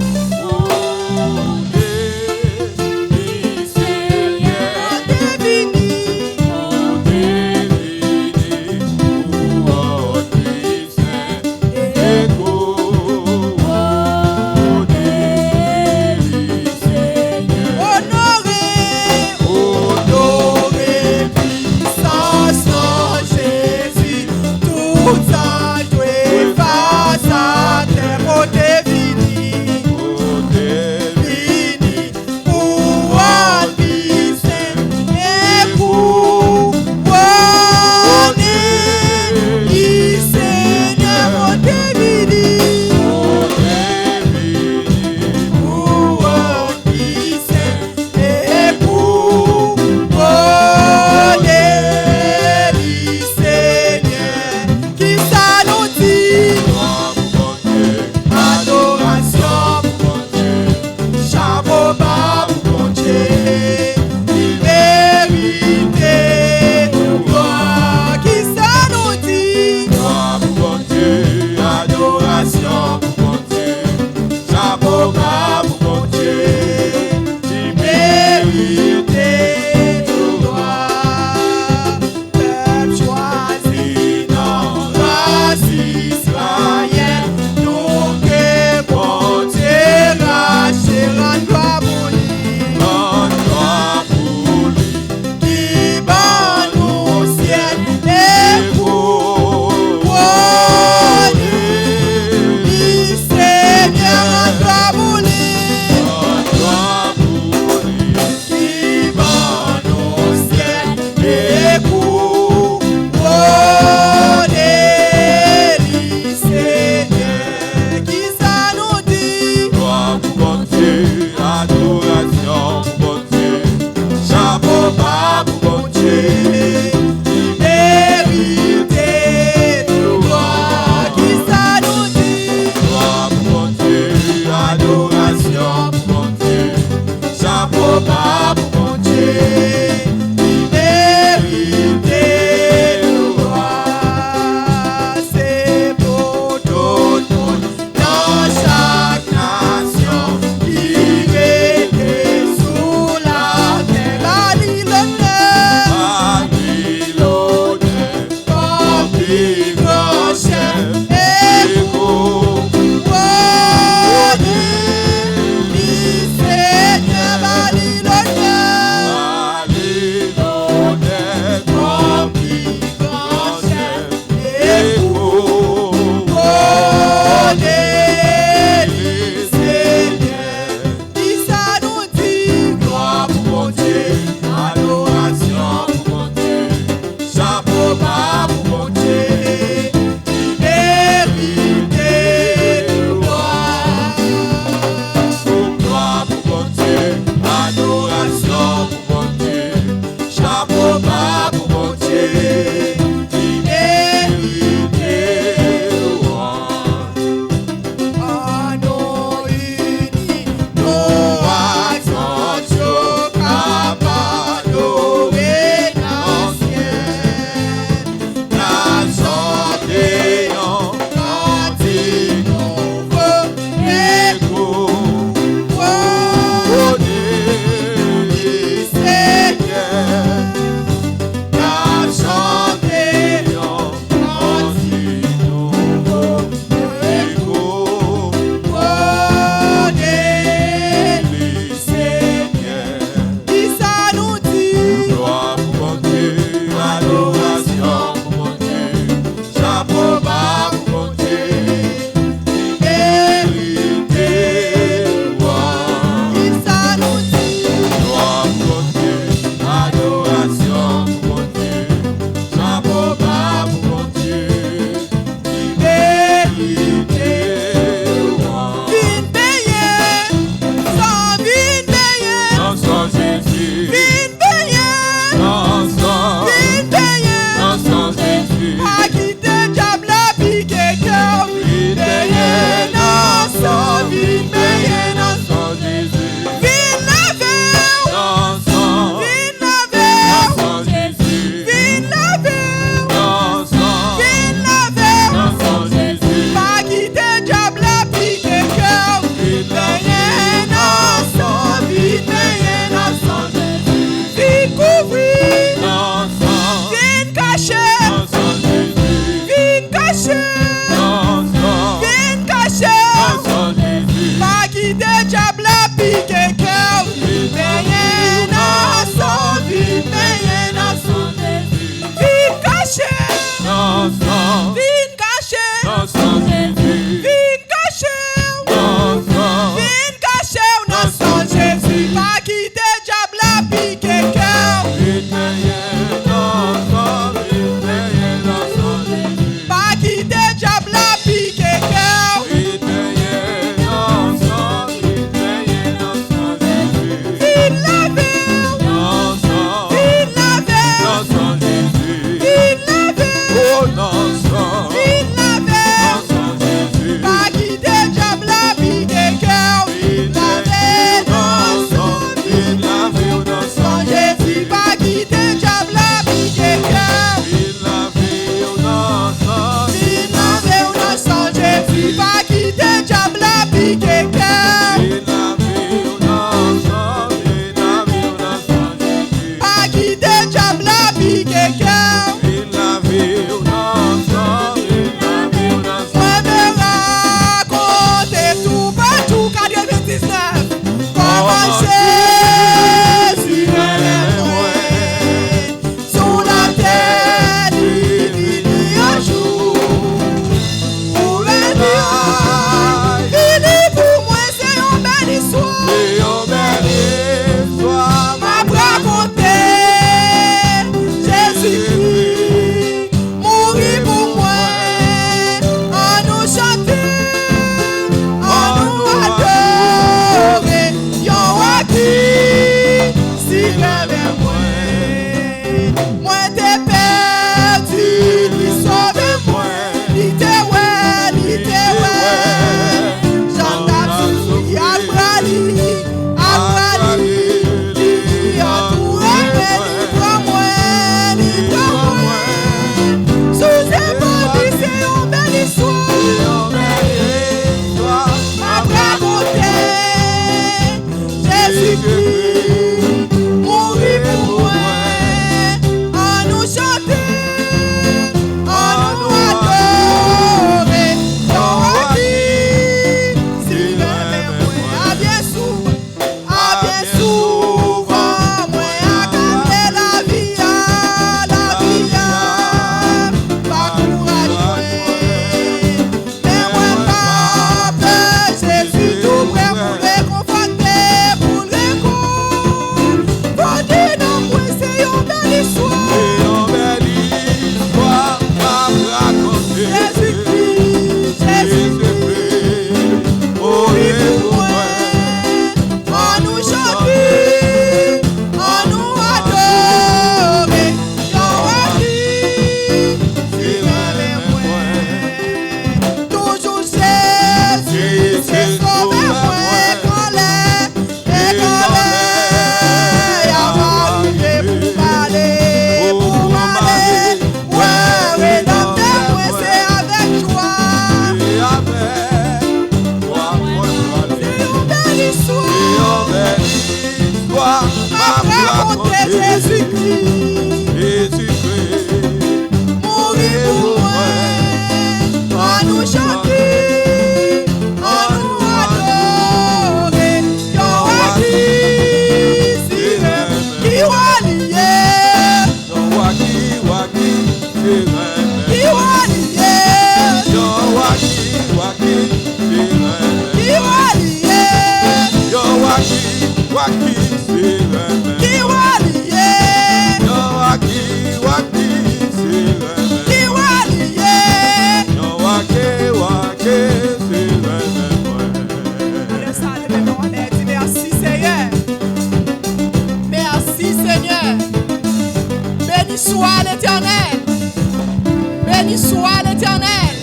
béni soit l'Éternel.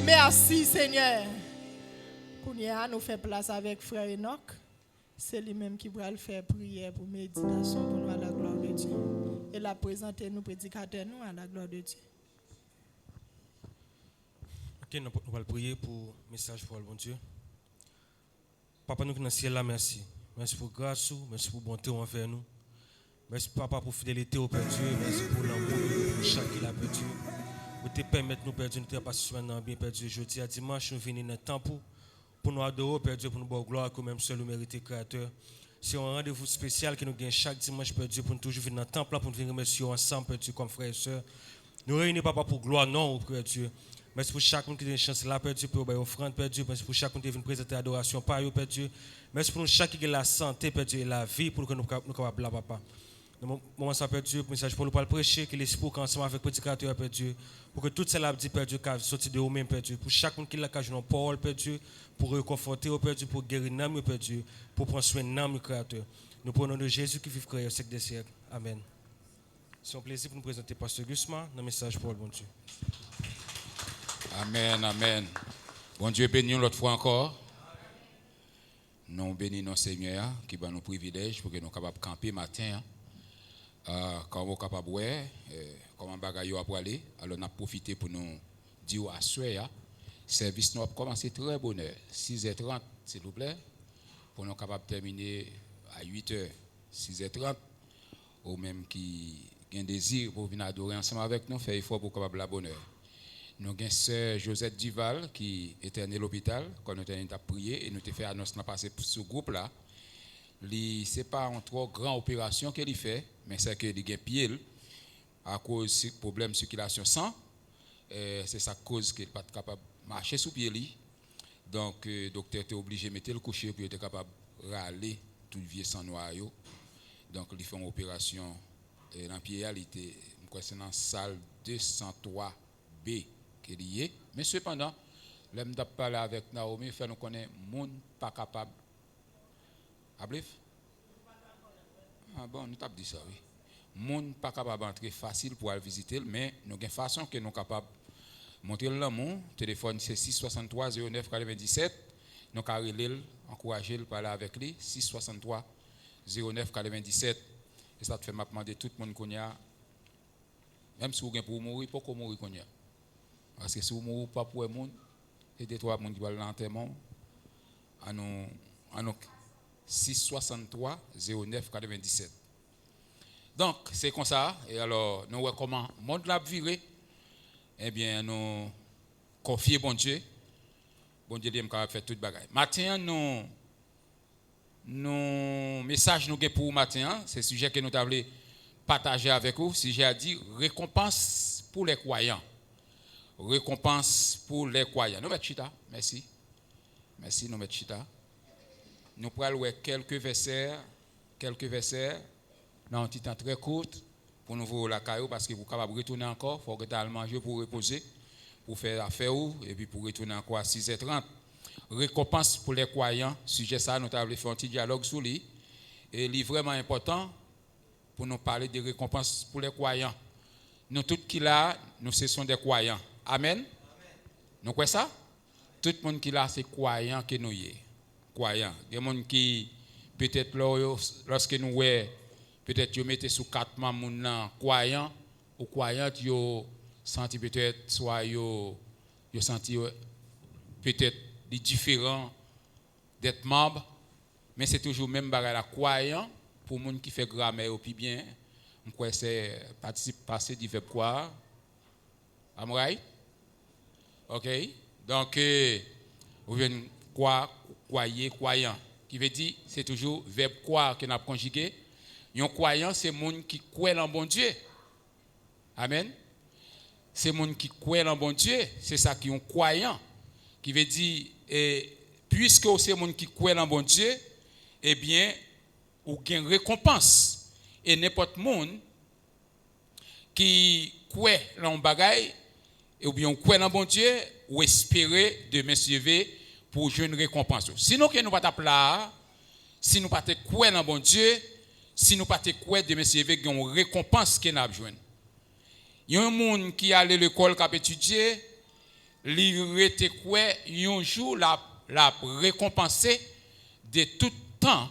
Merci Seigneur. Kounia nous fait place avec frère Enoch. C'est lui-même qui va le faire prière pour méditation pour nous à la gloire de Dieu. Et la présenter nous prédicateurs nous à la gloire de Dieu. Ok, nous allons prier pour le message pour le bon Dieu. Papa, nous qui dans le ciel là, merci. Merci pour grâce, merci pour bonté envers nous. Merci Papa pour fidélité au Père Dieu. Merci pour l'amour pour chaque qui l'a Père Dieu. Vous te permettre nous Père Dieu, nous te passer maintenant bien Père Dieu. Jeudi à dimanche, nous venons dans le temps pour nous adorer Père Dieu, pour nous donner gloire comme même seul nous mériter Créateur. C'est un rendez-vous spécial que nous gagnons chaque dimanche Père Dieu pour nous toujours venir dans le temple pour nous venir remercier ensemble Père Dieu comme frères et sœurs. Nous réunissons Papa pour gloire non Père Dieu. Merci pour chaque monde qui a une chance là, Père Dieu, pour offrande, Père Dieu. Merci pour chaque monde qui vient présenter l'adoration par eux, Père Dieu. Merci pour nous chaque qui a la santé, Père Dieu, et la vie pour que nous capables là, Papa. Dans moment ça, Père Dieu, message pour nous pas prêcher, que l'esprit ensemble avec le prédicateur, Père Dieu, pour que tout cela dit, Père Dieu, qui sorti de vous-même, Père Dieu. Pour chaque monde qui a une parole, Père Dieu, pour réconforter, Père Dieu, pour guérir l'âme, Père Dieu, pour prendre soin de l'âme, Créateur. Nous prenons de Jésus qui vit créé au siècle des siècles. Amen. C'est un plaisir pour nous présenter Pasteur Gusma, dans le message pour le bon Dieu. Amen, amen. Bon Dieu bénit l'autre fois encore. Nous bénissons Seigneur qui va nous privilège pour que nous soyons capables de camper matin. Quand nous sommes capables de voir comment bagaille a pour aller, alors nous avons profité pour nous dire à soir, service nous a commencé très bonne heure, 6h30 s'il vous plaît, pour nous capables de terminer à 8h, 6h30, ou même qui a un désir pour venir adorer ensemble avec nous, faire effort pour capable la bonne heure. Nous avons sœur Josette Duval qui était à l'hôpital quand nous avons prié et nous avons fait annonce dans passer pour ce groupe là. Ce n'est pas une trop grande opération qu'elle fait, mais c'est qu'il y a un pied à cause de problème de circulation sang. C'est sa cause qu'il n'est pas capable de marcher sous pied. Donc le docteur était obligé de mettre le coucher pour être capable de râler tout le vieux sang noir. Donc il fait une opération dans le pied, il était dans la salle 203B. Qui est lié, mais cependant, l'homme de parler avec Naomi fait nous connaître monde pas capable. Ablif? Ah bon, nous t'avons dit ça, oui. Monde pas capable d'entrer facile pour aller visiter, mais nous avons une façon que nous sommes capables de montrer l'amour. Téléphone c'est 663 09 97. Nous avons encourager le parler avec lui. 663 09 97. Et ça te fait demander tout le monde qu'on y a. Même si vous avez pour mourir, pourquoi mourir qu'on y a? Parce que si vous ne mourrez pas pour le monde, et des trois personnes qui vont l'enterrement, à nous 663 09 97. Donc, c'est comme ça. Et alors, nous voyons comment le monde l'a viré. Eh bien, nous confions bon Dieu. Bon Dieu, il a fait toute bagaille. Matin, nos messages nous pour matin, c'est le sujet que nous avons partagé avec vous. Sujet a dit récompense pour les croyants. Récompense pour les croyants. Nous mettons chita. Merci. Merci, nous mettons chita. Nous prenons quelques versets dans un petit temps très court pour nous voir la caillou parce que vous êtes capable de retourner encore. Il faut que vous ayez manger pour reposer, pour faire affaire et puis pour retourner encore à 6h30. Récompense pour les croyants. Sujet ça, nous avons fait un petit dialogue sur lui. Et il est vraiment important pour nous parler de récompense pour les croyants. Nous tous qui là, nous ce sont des croyants. Amen. Nous quoi ça? Tout le monde qui là, c'est croyant que nous y est. Croyant. Il y a des gens qui, peut-être, lorsque nous voyons, peut-être, ils mettent sous 4 membres croyants, ou croyants, ils senti peut-être, soit ils senti peut-être différents d'être membres, mais c'est toujours même bagarre la croyant, pour les gens qui fait grammaire au plus bien. Je crois que c'est participe passé du verbe croire. Am I right? OK? Donc, vous venez croire, croyez, croyant. Qui veut dire, c'est toujours verbe croire que nous avons conjugué. Un croyant, c'est le monde qui croit en bon Dieu. Amen. C'est le monde qui croit en bon Dieu. C'est ça qui est un croyant. Qui veut dire, puisque c'est le monde qui croit en bon Dieu, eh bien, ou gain récompense. Et n'importe monde qui croit dans le bagaille, ou bien croit dans bon Dieu, ou espérer de me suivre pour jouer une récompense. Sinon, que nous ne pas là, si nous ne pas croire dans bon Dieu, si nous ne pas croire de me suivre une récompense que nous avons joué. Il y a un monde qui allait à l'école qui a étudié, il était quoi un jour la récompensé de tout temps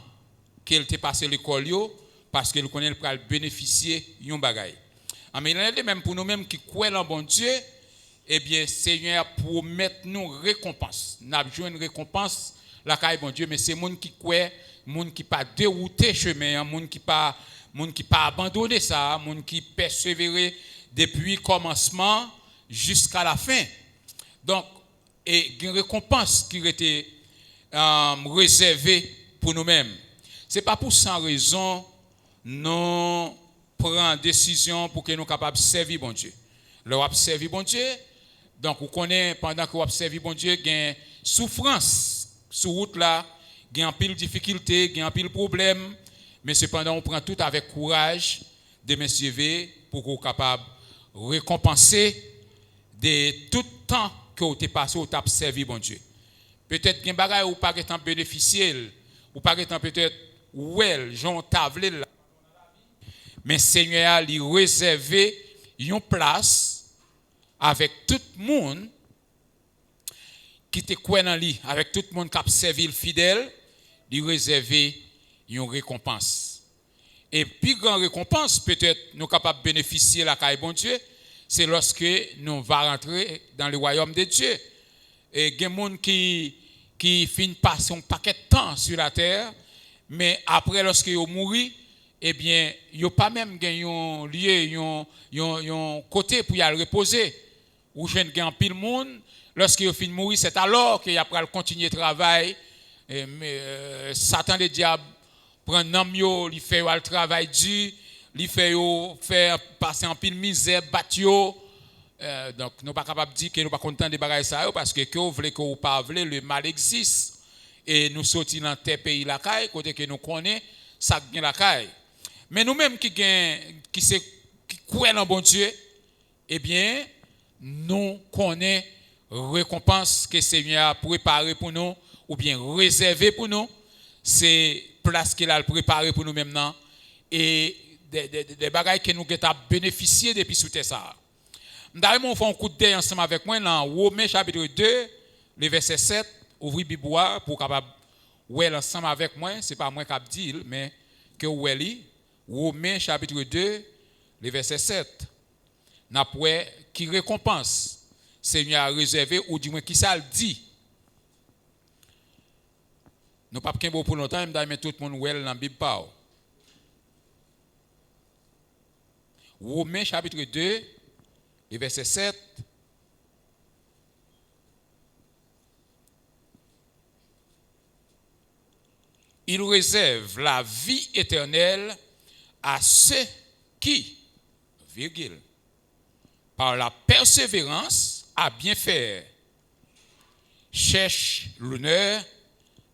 qu'elle était passé à l'école parce qu'elle connaît pour bénéficier d'un bagage. Mais il est même pour nous-mêmes qui croyons en bon Dieu, eh bien Seigneur promet nous récompense. Nous avons une récompense la caille bon Dieu, mais c'est monde qui croit, monde qui pas dérouté chemin, monde qui pas abandonné ça, monde qui persévérer depuis le commencement jusqu'à la fin. Donc, et une récompense qui était réservée pour nous-mêmes. Ce n'est pas pour sans raison nous prenons décision pour que nous soyons capables de servir bon Dieu. Là, on servir bon Dieu, donc vous connaissez, pendant que vous servir bon Dieu, il y a une souffrance sur route là, il y a un pile de difficultés, il y a un pile de problèmes, mais cependant, on prend tout avec courage de me suivre pour que vous soyez capables de récompenser de tout temps que vous avez passé au tap servi bon Dieu. Peut-être qu'il y a des bagages où pas étant bénéficier, ou pas étant peut-être well, Jean Tavelé là. Mais Seigneur a réservé une place avec tout le monde qui te croit dans lui, avec tout le monde qui a servi le fidèle, il réservé une récompense. Et plus grande récompense, peut-être nous sommes capables de bénéficier de la caille bon Dieu, c'est lorsque nous allons rentrer dans le royaume de Dieu. Et il y a des gens qui finissent passer un paquet de temps sur la terre, mais après, lorsqu'ils ont mouru, eh bien, il n'y a pas même un lieu, un côté pour y aller reposer. Ou je ne gagne plus le monde, lorsqu'ils ont fini de mourir, c'est alors qu'il y a pour continuer le travail. Satan, le diable, prend un homme, il fait le travail dur. Il fait passer en pile misère, battre. Donc, nous ne sommes pas capables de dire que nous ne sommes pas contents de bagages ça parce que vous voulez que vous ne pas voulez, le mal existe. Et nous sortons dans tel pays la caille, côté que nous connaissons, ça gagne la caille. Mais nous-mêmes qui croyons en bon Dieu, eh bien, nous connaissons récompense que le Seigneur a préparée pour nous, ou bien réservée pour nous. C'est place qu'il a préparée pour nous maintenant. Et des bagages que nous avons bénéficié depuis sous ça. D'ailleurs, on fait un coup de dé ensemble avec moi dans Romains chapitre 2, le verset 7, ouvrir Bible pour capable ouais ensemble avec moi, c'est pas moi qui dit mais que ouais li. Romains chapitre 2, le verset 7. N'a pas qui récompense Seigneur a réservé ou du moins qui ça le dit. Nous pas qu'un beau pour longtemps, mais tout le monde ouais dans la Bible pas. Romains chapitre 2, et verset 7. Il réserve la vie éternelle à ceux qui, virgule, par la persévérance à bien faire, cherchent l'honneur,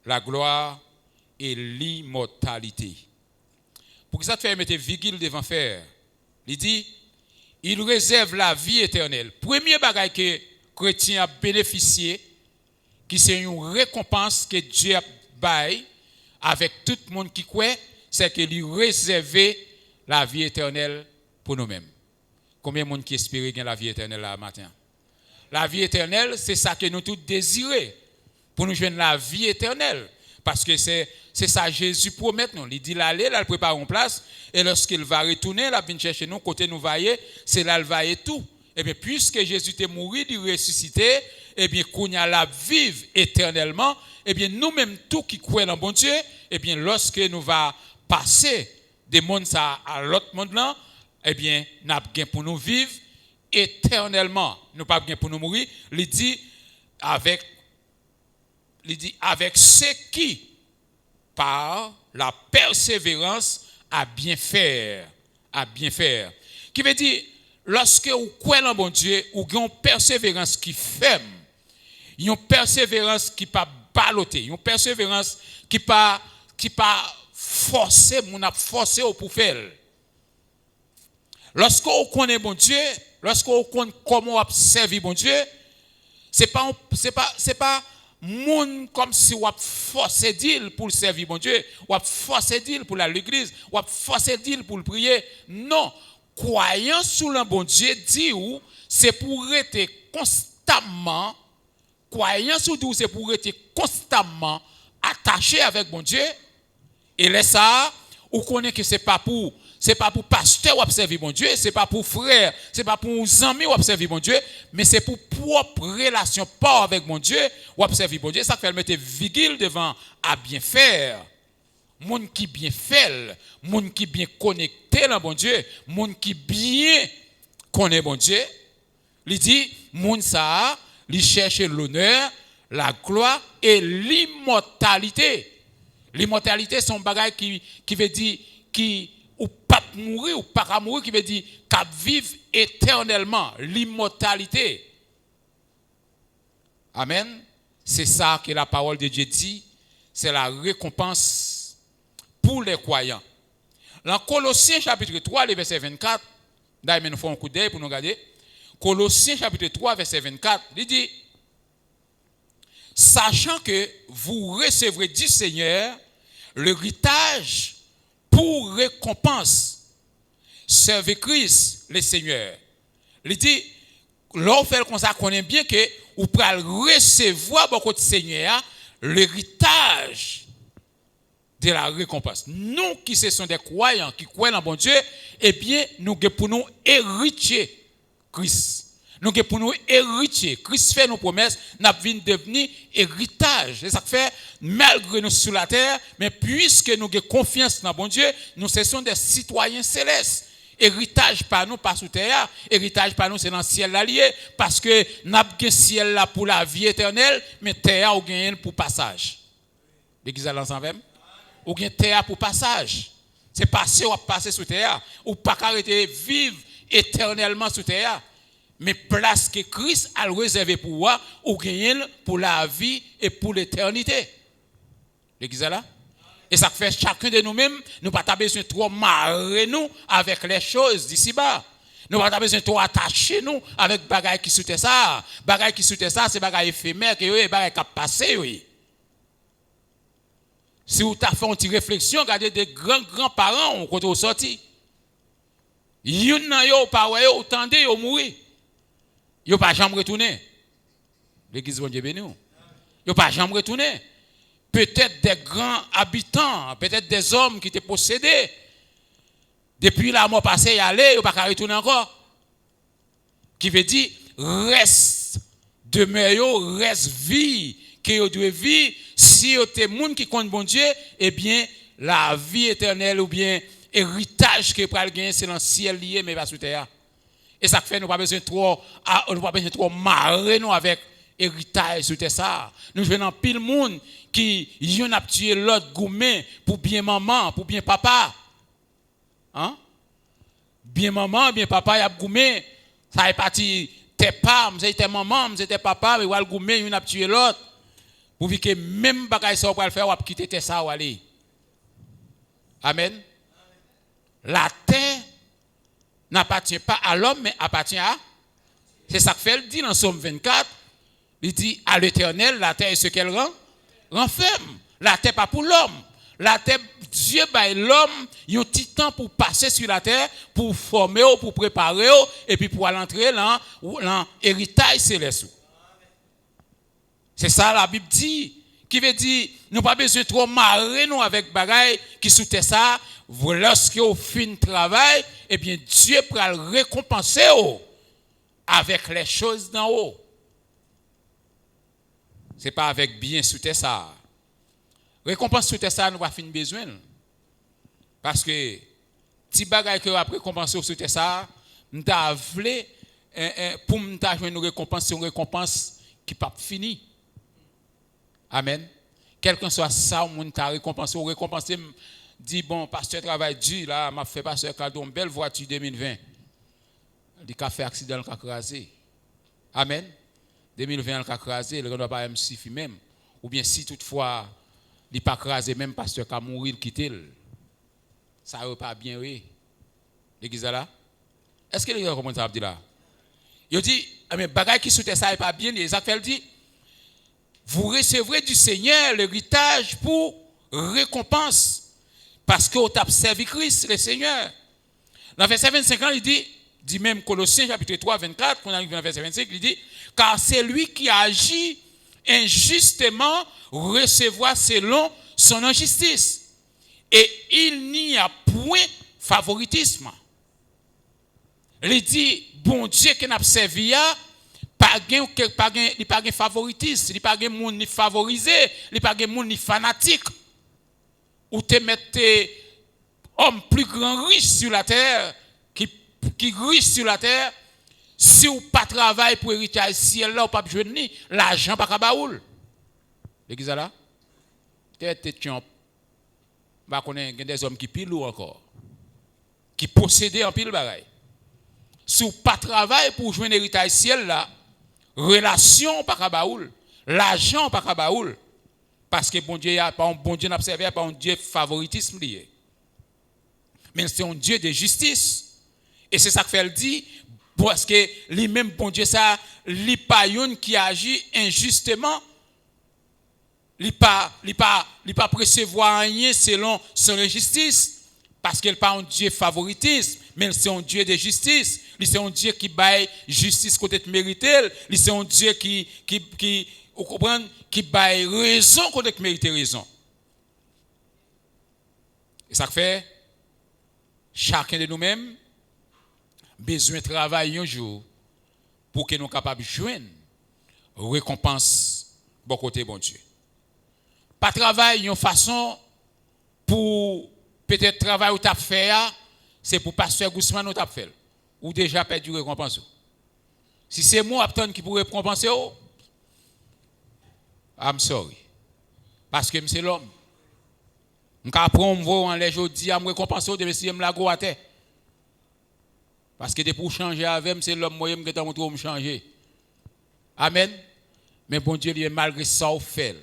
la gloire et l'immortalité. Pour que ça te fait mettre virgule devant faire, il dit, il réserve la vie éternelle. Premier bagage que chrétien a bénéficié, qui c'est une récompense que Dieu a baillé avec tout le monde qui croit, c'est qu'il réserve la vie éternelle pour nous-mêmes. Combien de monde qui espère gagner la vie éternelle là matin? La vie éternelle, c'est ça que nous tous désirons pour nous joindre la vie éternelle. Parce que c'est ça Jésus promet nous. Il dit l'aller, là, il prépare une place. Et lorsqu'il va retourner, là, il chercher nous, côté nous vailler, c'est là, il va y tout. Et bien, puisque Jésus est mort, il est ressuscité, et bien, qu'on y a la vive éternellement, et bien, nous-mêmes, tous qui croient dans bon Dieu, et bien, lorsque nous va passer des mondes à l'autre monde là, et bien, nous avons bien pour nous vivre éternellement. Nous pas bien pour nous mourir. Il dit avec ceux qui, par la persévérance, à bien faire. Qui veut dire, lorsque vous croyez en bon Dieu, vous avez une persévérance qui ferme, une persévérance qui pas balloter, une persévérance qui pas forcer, mon a forcé pour faire. Lorsque vous connaissez bon Dieu, lorsque vous connaissez comment observer bon Dieu, c'est pas monde comme si vous forcé d'il pour servir bon Dieu, ou forcé d'il pour aller à l'église, ou forcé d'il pour le prier. Non, croyance sous le bon Dieu dit ou c'est pour être constamment croyance ou c'est pour être constamment attaché avec bon Dieu. Et là ça, ou connaît que c'est pas pour pasteur ou observer bon Dieu, c'est pas pour frère, c'est pas pour amis ou observer bon Dieu, mais c'est pour propre relation pas avec bon Dieu ou observer bon Dieu. Ça fait mettre virgule devant à bien faire. Monde qui bien fait, monde qui bien connecté dans bon Dieu, monde qui bien connaît bon Dieu. Il dit monde ça, il cherche l'honneur, la gloire et l'immortalité. L'immortalité c'est un bagage qui veut dire qui ou pas mourir ou pas mourir, qui veut dire qu'à vivre éternellement, l'immortalité. Amen. C'est ça que la parole de Dieu dit, c'est la récompense pour les croyants. Dans Colossiens chapitre 3, le verset 24, d'ailleurs nous faisons un coup d'œil pour nous regarder. Colossiens chapitre 3, verset 24, il dit sachant que vous recevrez du Seigneur l'héritage pour récompense. Servez Christ, le Seigneur. Il dit, l'on fait comme ça, qu'on aime bien que vous pouvez recevoir beaucoup de Seigneur l'héritage de la récompense. Nous qui sont des croyants, qui croient en bon Dieu, eh bien, nous pour nous hériter Christ. Nous pour nous hériter. Christ fait nos promesses, nous venons devenir héritage. Et ça fait, malgré nous sur la terre, mais puisque nous avons confiance dans bon Dieu, nous sommes des citoyens célestes. Héritage par nous, pas sous terre. Héritage par nous, c'est dans le ciel allié. Parce que nous avons un ciel là pour la vie éternelle, mais terre, nous avons pour passage. L'église à l'ensemble. Ou bien terre pour passage. C'est passer ou passer sous terre. Ou pas arrêter vivre éternellement sous terre. Mais place que Christ a réservé pour moi, ou gagner pour la vie et pour l'éternité. L'église là? Et ça fait chacun de nous-mêmes, nous n'avons pas besoin de trop marrer nous avec les choses d'ici-bas. Nous n'avons pas besoin de trop attacher nous avec les bagages qui soutiennent ça. Les bagages qui soutiennent ça, c'est des bagages éphémères, des bagages qui passent. Oui. Si vous avez fait une petite réflexion, regardez des grands-parents quand vous sorti. Ils n'ont pas eu autant de mourir. Ils n'ont pas jamais retourné. L'église de Dieu béni. Ils n'ont pas jamais retourné. Peut-être des grands habitants, peut-être des hommes qui étaient possédés. Depuis la mort passée, ils allaient, ils n'ont pas retourner encore. Qui veut dire, reste demeure, reste vie, que vous devez vivre. Si vous êtes des gens qui comptent bon Dieu, eh bien, la vie éternelle ou bien héritage que vous allez gagner, c'est dans le ciel lié, mais pas sous terre. Et ça fait nous pas besoin trop marrer nous avec héritage sur ça. Nous venons pile monde qui yon a tué l'autre gourmet pour bien maman, pour bien papa. Hein? Bien maman, bien papa y a gourmet, ça est parti tes pas, c'était maman, c'était papa, mais wal gourmet yon a tué l'autre. Pour que même bagay ça va le faire, on va quitter tes ça ou aller. Amen. La terre n'appartient pas à l'homme, mais appartient à. C'est ça que fait, il dit dans Somme 24, il dit à l'Éternel, la terre est ce qu'elle renferme. La terre pas pour l'homme. La terre, Dieu baille l'homme, il y a un petit temps pour passer sur la terre, pour former, pour préparer, et puis pour aller entrer dans l'héritage céleste. C'est ça la Bible dit, qui veut dire, nous pas besoin de trop marrer nous avec bagaille qui soutient ça. Lorsque vous finissez le travail, eh bien Dieu pourra le récompenser avec les choses d'en haut. Ce n'est pas avec bien soutien ça. Récompense soutien ça, nous va finir besoin. Parce que si bagaille que vous avez récompensé soutien ça, nous avons voulu pour nous jouer une récompense, c'est une récompense qui n'est pas finie. Amen. Quelqu'un soit ça, on t'a récompensé, dit bon, pasteur travail dur là, m'a fait pasteur cadeau une belle voiture 2020. Il a fait accident, il a crasé. Amen. 2020 il a crasé, il ne doit pas même suffire même. Ou bien si toutefois il n'a pas crasé même pasteur qui a mouru, il quitte. Ça ne va pas bien oui. L'église là. Est-ce que les gens comprennent ça là? Il dit mais bagaille qui soutient ça n'est pas bien, les affaires dit vous recevrez du Seigneur l'héritage pour récompense. Parce que vous avez servi Christ, le Seigneur. Dans le verset 25, il dit même Colossiens chapitre 3, 24, qu'on arrive dans le verset 25, il dit, car c'est lui qui agit injustement recevoir selon son injustice. Et il n'y a point favoritisme. Il dit, bon Dieu qui n'a servi à, pas de favoritisme, il pas de monde ni favorisé, il pas de monde ni fanatique. Ou te mettez homme plus grand riche sur la terre, qui riche sur la terre, si ou pas travail pour hériter ciel là, ou pas besoin ni l'argent pas kabaoul. L'église là, tête champ. Bah connaît des hommes qui pile ou encore qui possédaient en pile bagaille. Si ou pas travail pour joindre héritage ciel là, relation pas kabaoul, l'argent pas kabaoul. Parce que bon Dieu a pas un bon Dieu n'a servi pas un Dieu favoritisme lié. Mais c'est un Dieu de justice. Et c'est ça que fait le dit parce que lui-même bon Dieu ça, li pas yon qui agit injustement. Li pas recevoir rien selon son injustice parce qu'il pas un Dieu favoritisme, mais c'est un Dieu de justice. C'est un Dieu qui baille justice côté mérité, c'est un Dieu qui vous comprenez, qui baille raison qu'on ait mérité raison. Et ça fait, chacun de nous-mêmes, besoin de travailler un jour pour que nous soyons capables de joindre récompense bon côté bon Dieu. Pas travailler une façon pour peut-être travail ou t'as fait, c'est pour pasteur Guzman ou t'as fait. Ou déjà perdu récompense. Si c'est moi qui pourrait récompenser, I'm sorry. Parce que c'est l'homme. Je prends en les jours à me récompenser de si je me la go à terre. Parce que pour changer avec c'est l'homme moi qui t'a montré me changer. Amen. Mais bon Dieu lui malgré ça au fait.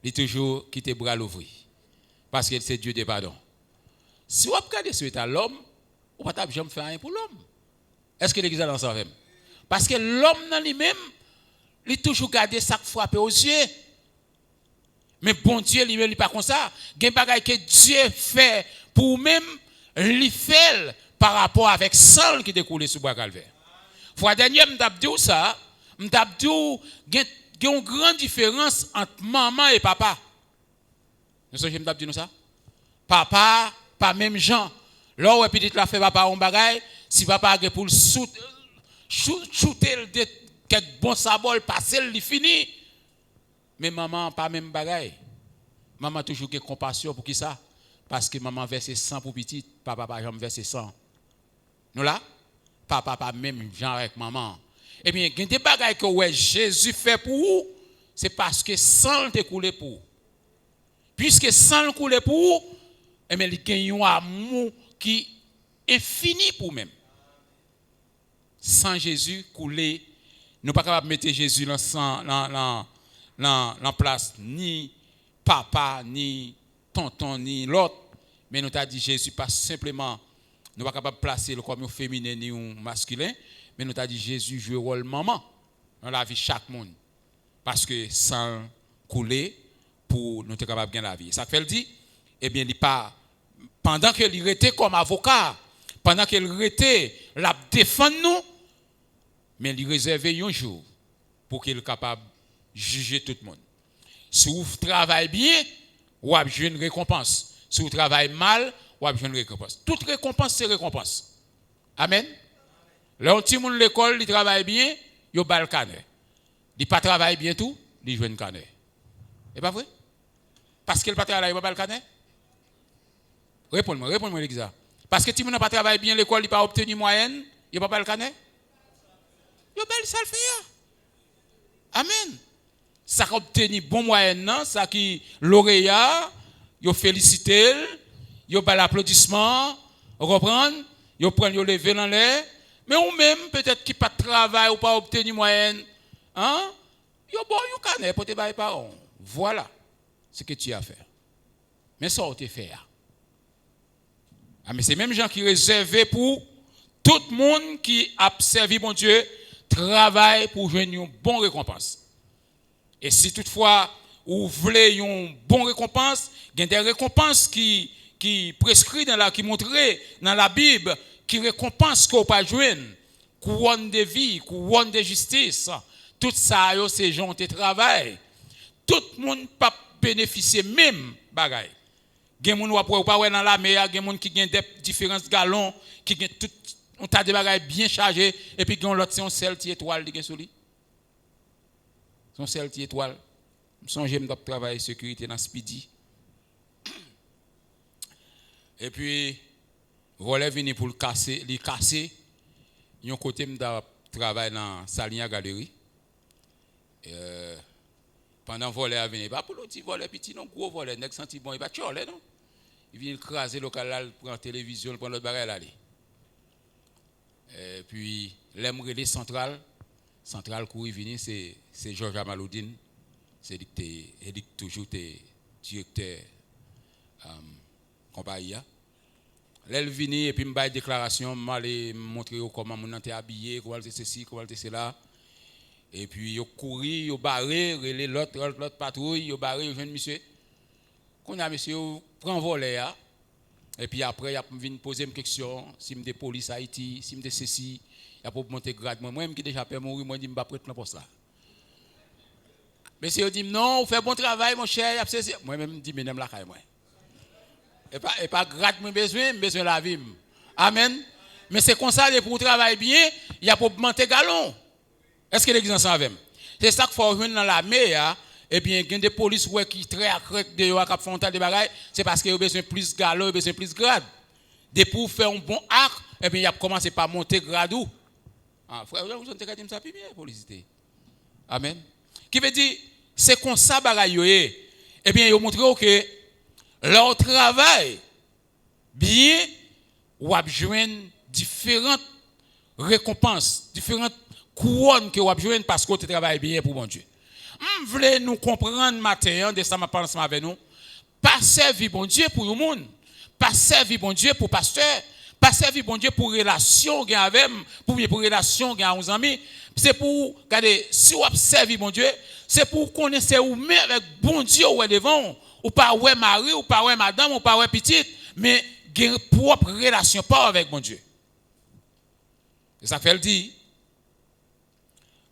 Il toujours quitter bras l'ouvrir. Parce que c'est Dieu de pardon. Si vous regardez ce à l'homme, vous ne pouvez jamais faire rien pour l'homme. Est-ce que l'église en savait? Parce que l'homme dans lui-même il a toujours gardé ça frappé aux yeux. Mais bon Dieu, lui-même, il n'est pas comme ça. Il y a des choses que Dieu fait pour même, il fait par rapport avec celle qui découle sur le bois calvaire. Fois dernière, je dit ça. Je dit qu'il y a une grande différence entre maman et papa. Vous savez, je dit ça? Papa, pas même gens. Là où petit la fait papa un bagay, si papa a pour le shooter quelques bons sabots, passer, il fini. Mais maman, pas même bagaille. Maman toujours que compassion pour qui ça? Parce que maman verse 100 pour petit, papa pas jamais verse 100. Nous là, papa pas même genre avec maman. Eh bien, il y a des bagailles que ouais, Jésus fait pour vous, c'est parce que sang te coulé pour vous. Puisque sang coulé pour vous, eh bien, il y a un amour qui est infini pour même. Sans Jésus coulé, nous ne sommes pas capables de mettre Jésus dans place, ni papa, ni tonton, ni l'autre. Mais nous avons dit Jésus, pas simplement, nous ne sommes pas capables de placer le comme un féminin ni un masculin, mais nous avons dit Jésus joue le rôle maman dans la vie de chaque monde. Parce que sans couler, pour nous être capables de gagner la vie. Ça fait le dit, eh bien, il pas, pendant qu'il était comme avocat, pendant qu'il était la défendre nous, mais il réservait un jour pour qu'il soit capable de juger tout le monde. Si vous travaillez bien, vous avez une récompense. Si vous travaillez mal, vous avez une récompense. Toute récompense, c'est récompense. Amen. Là, si vous l'école, il travaille bien, il a le canet. Il ne travaille pas bien tout, il joue un canet. C'est pas vrai? Parce qu'il ne travaille pas le canet? Réponds-moi, l'église. Parce que si vous n'avez pas travaillé bien l'école, il n'a pas obtenu moyenne, il n'a pas le canet? Il a belle ça le fait. Amen. Ça a obtenu bon moyen, ça qui lauréat, il a félicité, il a l'applaudissement, vous comprenez? Il prend le lever dans l'air, mais ou même peut-être qu'il pas de travail ou pas obtenu moyenne, hein? Il a bon un canet pour te bailler parents. Voilà ce que tu as fait. Mais ça on te fait. Ah mais c'est même gens qui réservent pour tout le monde qui a servi bon Dieu. Travail pour jouer une bonne récompense. Et si toutefois vous voulez une bonne récompense, il y a des récompenses qui prescrit qui montrait dans la Bible, qui récompense qu'on pas joindre, couronne de vie, couronne de justice. Tout ça, c'est gens de travail. Tout le monde pas bénéficier même bagaille. Il y a des gens qui pas dans la mer, il y a des gens qui ont des différents galons, qui ont tout on t'a des bagailles bien chargées et puis on l'autre c'est un seul petit étoile qui est sur lui. Son seul petit étoile. Son j'aime travailler sécurité dans Speedy. Et puis volet venu pour le casser, yon côté m'da travail dans Salia Galerie. Pendant volet a venu pas pour le petit volet petit non gros volet nek senti bon il pas chorler non. Il vient craser local là prend télévision prend l'autre bagaille là. Et puis l'aimerait central courir venir c'est Georges Amaloudine c'est toujours directeur compagnie. L'elle vini et puis me bail déclaration m'aller montrer comment mon était habillé comment c'est ceci comment c'est cela et puis yo courir yo barré relé l'autre patrouille yo barré jeune monsieur qu'on a monsieur prend volet là et puis après il a vinn poser une question si me de police Haïti si me de ceci il a pour monter grade moi même qui déjà peur mourir moi dit me pas prête dans poste là monsieur dit non vous fait bon travail mon cher moi même dit mesdames la caille moi et pas grade moi besoin la vie amen mais c'est comme ça pour travailler bien il y a pour monter galon est-ce que l'église ensemble avec c'est ça qu'il faut joindre dans la mer et bien il y a des polices qui très accrète de yo qui font tant de bagailles c'est parce que yo besoin plus galon besoin plus grade de pour faire un bon acte et bien il a commencé par monter grade ou frère vous avez dit ça bien police amen qui veut dire c'est comme ça bagaille yo et bien yo montre que leur travail bien ou a joindre différentes récompenses différentes couronnes que ou a joindre parce que tu travailles bien pour bon Dieu. On voulait nous comprendre matin de ça m'a parlé ensemble avec nous. Pas servir bon Dieu pour le monde, pas servir bon Dieu pour pasteur, pas servir bon Dieu pour relation gain avec pour relation gain aux amis, c'est pour regarder si on servir bon Dieu, c'est pour connaître ou même avec bon Dieu ou devant ou pas ouais mari ou pas ouais madame ou pas ouais petite mais gain propre relation pas avec bon Dieu. Et ça fait le dit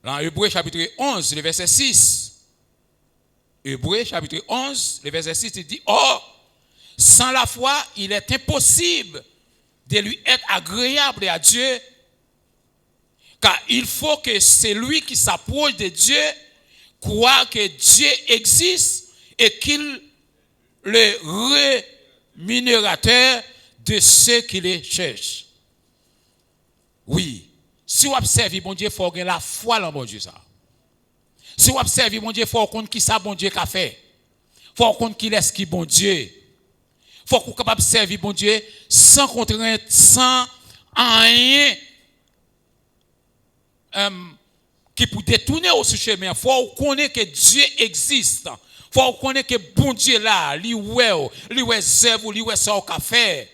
dans Hébreux chapitre 11 le verset 6. Hébreux chapitre 11 le verset 6 il dit or sans la foi il est impossible de lui être agréable à Dieu car il faut que celui qui s'approche de Dieu croit que Dieu existe et qu'il le rémunérateur de ceux qui les cherchent. Oui, si vous observez bon Dieu, il faut avoir la foi dans bon Dieu ça. Si vous observez bon Dieu, il faut comprendre qui ça bon Dieu qu'a fait. Il faut comprendre qui est-ce qui bon Dieu. Il faut qu'on capable de servir bon Dieu sans contrainte, sans rien qui peut détourner au chemin. Il faut connaître que Dieu existe. Il faut connaître que bon Dieu là, lui ouais serve, lui ouais ça au café.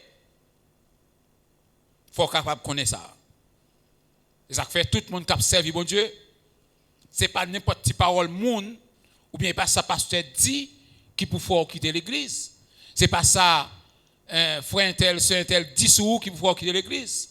Il faut capable connaître ça. Et ça fait tout le monde qui servi bon Dieu. C'est pas n'importe quelle parole monde ou bien pas ça pasteur dit qui pour faire quitter l'église. C'est pas ça frère tel sœur tel dit sur qui pour faire quitter l'église.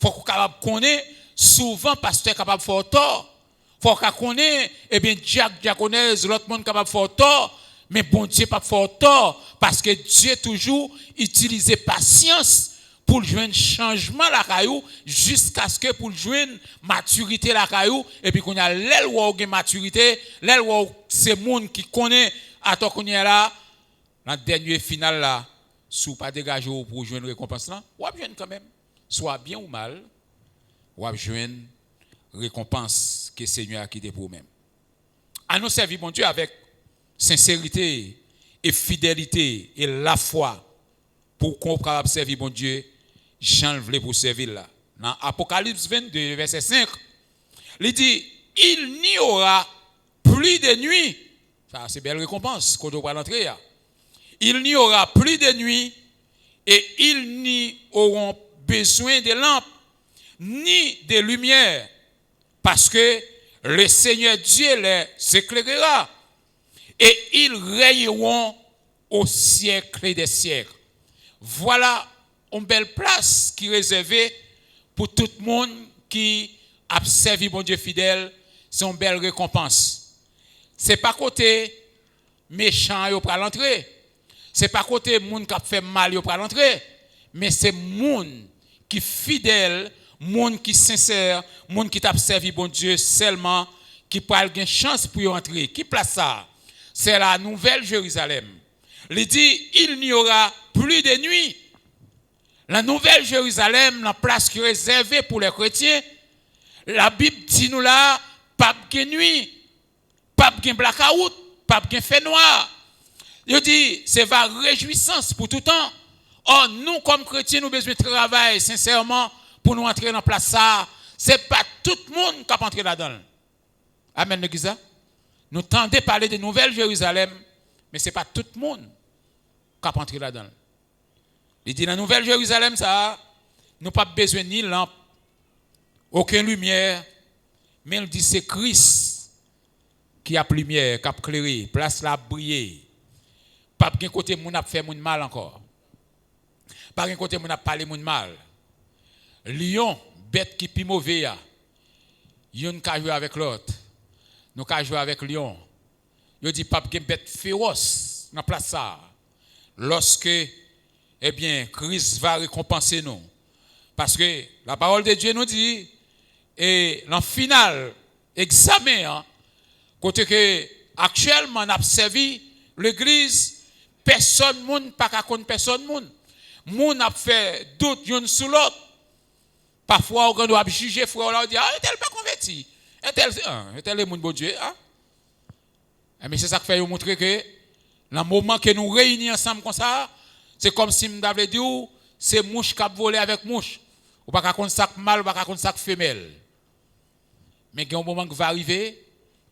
Faut qu'on capable connaître souvent pasteur capable faire tort. Faut qu'on connaît et bien diaconesse l'autre monde capable faire tort mais bon Dieu pas faire tort parce que Dieu toujours utiliser patience pour joindre changement la caillou jusqu'à ce que pour joindre maturité la caillou et puis qu'on a l'aile ou maturité l'aile ou c'est monde qui connaît à toi qu'on est là dans dernier final là sous pas dégager pour joindre récompense là ou joindre quand même soit bien ou mal ou joindre récompense que Seigneur a quitté pour même. À nous servir bon Dieu avec sincérité et fidélité et la foi pour qu'on puisse servir bon Dieu. Jean voulait pour servir là. Dans Apocalypse 22 verset 5, il dit il n'y aura plus de nuit. Ça c'est belle récompense quand on va l'entrer là. Il n'y aura plus de nuit et ils n'y auront besoin de lampes ni de lumière parce que le Seigneur Dieu les éclairera et ils règneront au siècle des siècles. voilà une belle place qui est réservée pour tout le monde qui a servi bon Dieu fidèle, c'est une belle récompense. C'est pas côté méchant yo pour l'entrer. C'est pas côté monde qui a fait mal yo pour l'entrer, mais c'est monde qui fidèle, monde qui sincère, monde qui t'a servi bon Dieu seulement qui peut avoir une chance pour y entrer. Qui place ça? C'est la nouvelle Jérusalem. Il dit il n'y aura plus de nuit. La nouvelle Jérusalem, la place qui est réservée pour les chrétiens, la Bible dit nous là, pas de nuit, pas de blackout, pas de fait noir. Il dit, c'est va réjouissance pour tout temps. Or, nous, comme chrétiens, nous avons besoin de travailler sincèrement pour nous entrer dans la place ça. Ce n'est pas tout le monde qui a entré là-dedans. Amen, l'église. Nous tendons parler de nouvelle Jérusalem, mais ce n'est pas tout le monde qui a entré là-dedans. Il dit, dans la nouvelle Jérusalem, ça, nous n'avons pas besoin ni lampe, aucune lumière, mais il dit, c'est Christ qui a lumière, qui a éclairé, place là briller. Pas de côté moun a fait moun mal encore. Pas de côté moun a parlé moun mal. Lion, bête qui pi mauvais ya. Yon ka jouer avec l'autre. Nous ka jouer avec lion. Yo dit pas de bête féroce dans place ça. Lorsque eh bien Christ va récompenser nous. Parce que la parole de Dieu nous dit et dans final examen hein, côté que actuellement on a servi l'église personne moun pas ka connait personne moun a fait doute yon sur l'autre. Parfois on doit juger frère là on dit ah tel pas converti. Tel est moun bon Dieu hein. Mais c'est ça qui fait montrer que dans le moment que nous réunissons ensemble comme ça, c'est comme si nous avons dit c'est mouche qui a volé avec mouche. Ou pas qu'on sac mâle, ou pas qu'on sac femelle. Mais il y a un moment qui va arriver,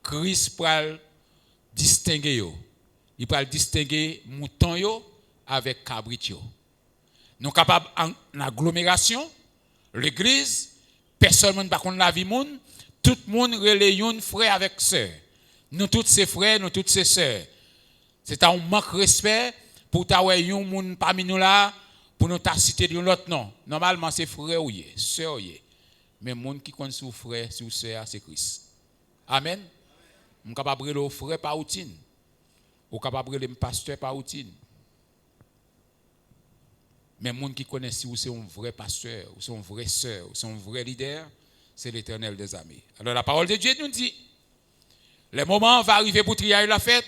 Christ va distinguer yo. Il va distinguer mouton yo avec cabrit yo. Nous sommes capables en agglomération, l'église, personne ne va la vie moun, tout le monde relaye frère avec sœur. Nous tous ces frères, nous toutes ces sœurs. C'est un manque de respect pour ta yon moun parmi nous là pour nous citer de l'autre nom. Normalement c'est frère ou sœur ou mais moun qui connaît sous frère, sous sœur c'est Christ. Amen. On capable de frère par routine. Ou capable de pasteur par routine. Mais moun qui connaît si c'est un vrai pasteur, ou c'est un vrai sœur, ou c'est un vrai leader, c'est l'Éternel des armées. Alors la parole de Dieu nous dit le moment va arriver pour trier la fête.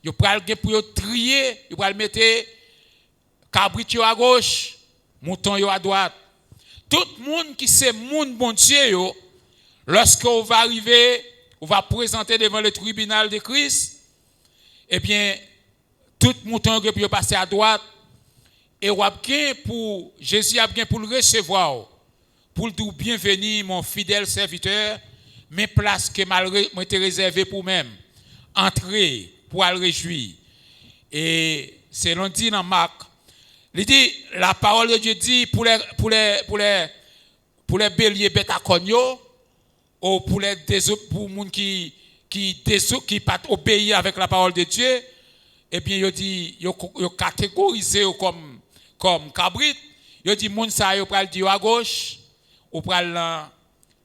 Vous pouvez pour trier, vous pouvez mettre cabrit à gauche, mouton à droite. Tout le monde qui sait monde bon Dieu, lorsque vous va arriver, vous va présenter devant le tribunal de Christ, eh bien, tout mouton qui peut passer à droite, et pour Jésus a bien pour le recevoir, pour le dire bienvenue mon fidèle serviteur. Mes places que m'ont été réservées pour même entrer pour aller réjouir. Et c'est l'on dit dans Marc, il dit la parole de Dieu dit pour les béliers bêtes à cogno ou pour les pour monde qui pas obéir avec la parole de Dieu, et bien il dit yo catégorisé comme cabrit, il dit monde ça yo pral dire à gauche ou pral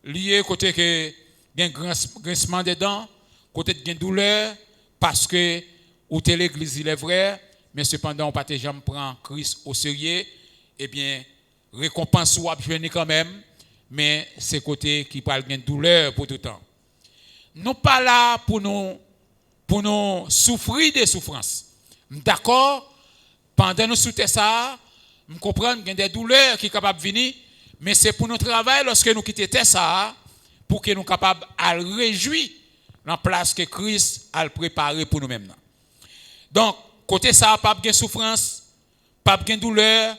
lié côté que il y a un grincement des dents, côté de douleur, parce que ou t'es l'église, il est vrai, mais cependant, on pas te jamais prend Christ au sérieux, eh bien, récompense ou abjouer quand même, mais c'est côté qui parle de douleur pour tout le temps. Nous pas là pour nous souffrir des souffrances. D'accord? Pendant nous soutenir ça, nous comprenons qu'il y a des douleurs qui sont capables de venir, mais c'est pour nous travailler lorsque nous quittons ça, pour que nous soyons capables de réjouir dans la place que Christ a préparée pour nous-mêmes. Donc, côté ça, pas de souffrance, pas de douleur,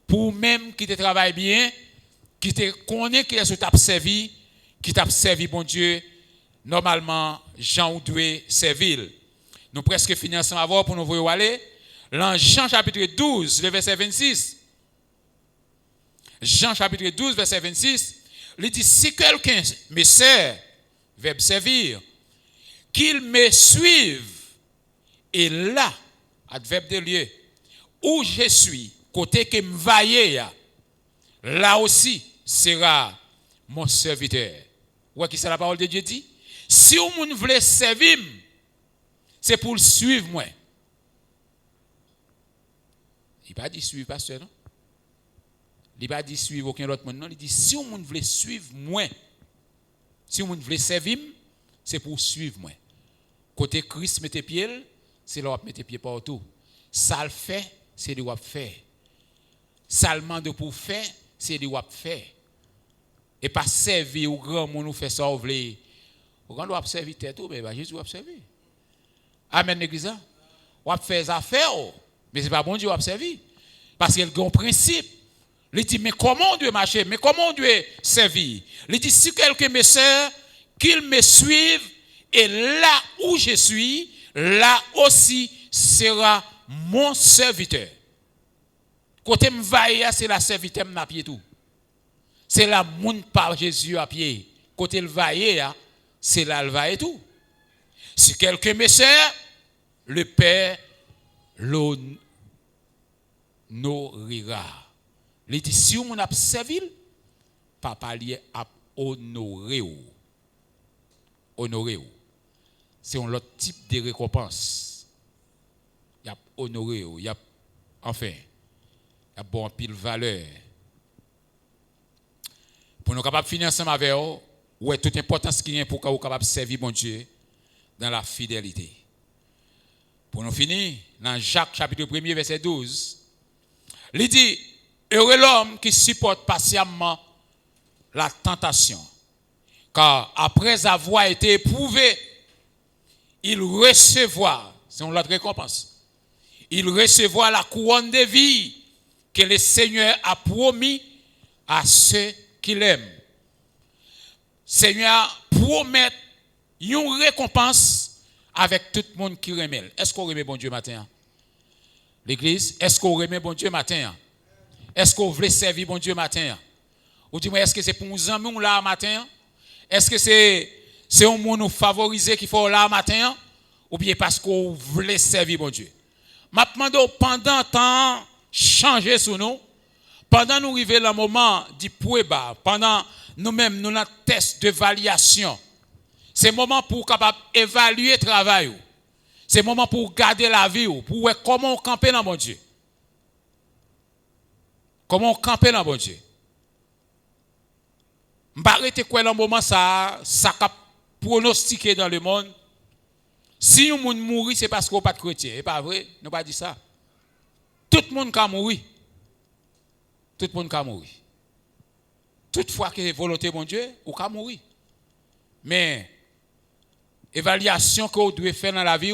pour même qui te travaille bien, qui te connaît qui est t'a servi, qui t'a servi, bon Dieu, normalement, Jean ou doit servir. Nous presque fini ensemble avant pour nous voir aller. Dans Jean chapitre 12, le verset 26. Jean chapitre 12, verset 26. Il dit, si quelqu'un me sert, verbe servir, qu'il me suive, et là, adverbe de lieu, où je suis, côté que m'vaillé, là aussi sera mon serviteur. Ouais, qui c'est la parole de Dieu dit? Si vous voulez servir, c'est pour le suivre moi. Il n'a pas dit suivre pasteur, non? Il n'a pas dit suivre aucun autre monde, non? Il dit si vous voulez suivre moi, si vous voulez servir, c'est pour suivre moi. Côté Christ mettez pied, c'est là où mettez pied partout. Ça le fait, c'est de où faire. Ça le demande pour faire, c'est de où faire. Et pas servir au grand monde nous fait ça vous voulez. Au grand doit servir tête mais Jésus va servir. Amen l'église. On va faire des affaires mais c'est pas bon Dieu va servir parce qu'il y a un principe. Il dit mais comment on doit marcher, mais comment on doit servir. Il dit si quelqu'un me sert, qu'il me suive et là où je suis, là aussi sera mon serviteur. Côté me vaille, c'est la serviteur m'a pied tout. C'est la moun par Jésus à pied. Côté le vaille, c'est là le vaille tout. Si quelqu'un me sert, le Père l'honorera. Il dit si on a servi, papa lié a honoré. Honoré. C'est un autre type de récompense. Il y a honoré, il y a enfin, il y a bon pile valeur. Pour nous capables de finir ensemble avec eux, ouais toute importance qu'il y a pour que nous capable de servir bon Dieu dans la fidélité. Pour nous finir, dans Jacques chapitre 1er verset 12, il dit heureux l'homme qui supporte patiemment la tentation, car après avoir été éprouvé, il recevra, c'est une autre récompense, il recevra la couronne de vie que le Seigneur a promis à ceux qui l'aiment. Seigneur promet une récompense avec tout le monde qui remet. Est-ce qu'on remet bon Dieu matin? L'église, est-ce qu'on remet bon Dieu matin? Est-ce qu'on veut servir bon Dieu matin? Ou dis-moi, est-ce que c'est pour nous amis là matin? Est-ce que c'est un monde nous favoriser qu'il faut là matin? Ou bien parce qu'on veut servir bon Dieu? Je demande pendant temps changer sur nous. Pendant nous arriver le moment du poueba, pendant nous-mêmes nous notre test d'évaluation. C'est le moment pour capable évaluer le travail. C'est le moment pour garder la vie, pour voir comment on campe dans mon Dieu. Comment on campe dans mon Dieu. M'arrêter quoi dans le moment ça cap pronostiquer dans le monde. Si un monde mourit c'est parce qu'on pas de chrétien, c'est pas vrai, nous pas dit ça. Tout le monde peut mourir. Tout le monde peut mourir. Toutefois que volonté de mon Dieu, ou peut mourir. Mais évaluation que vous devez faire dans la vie,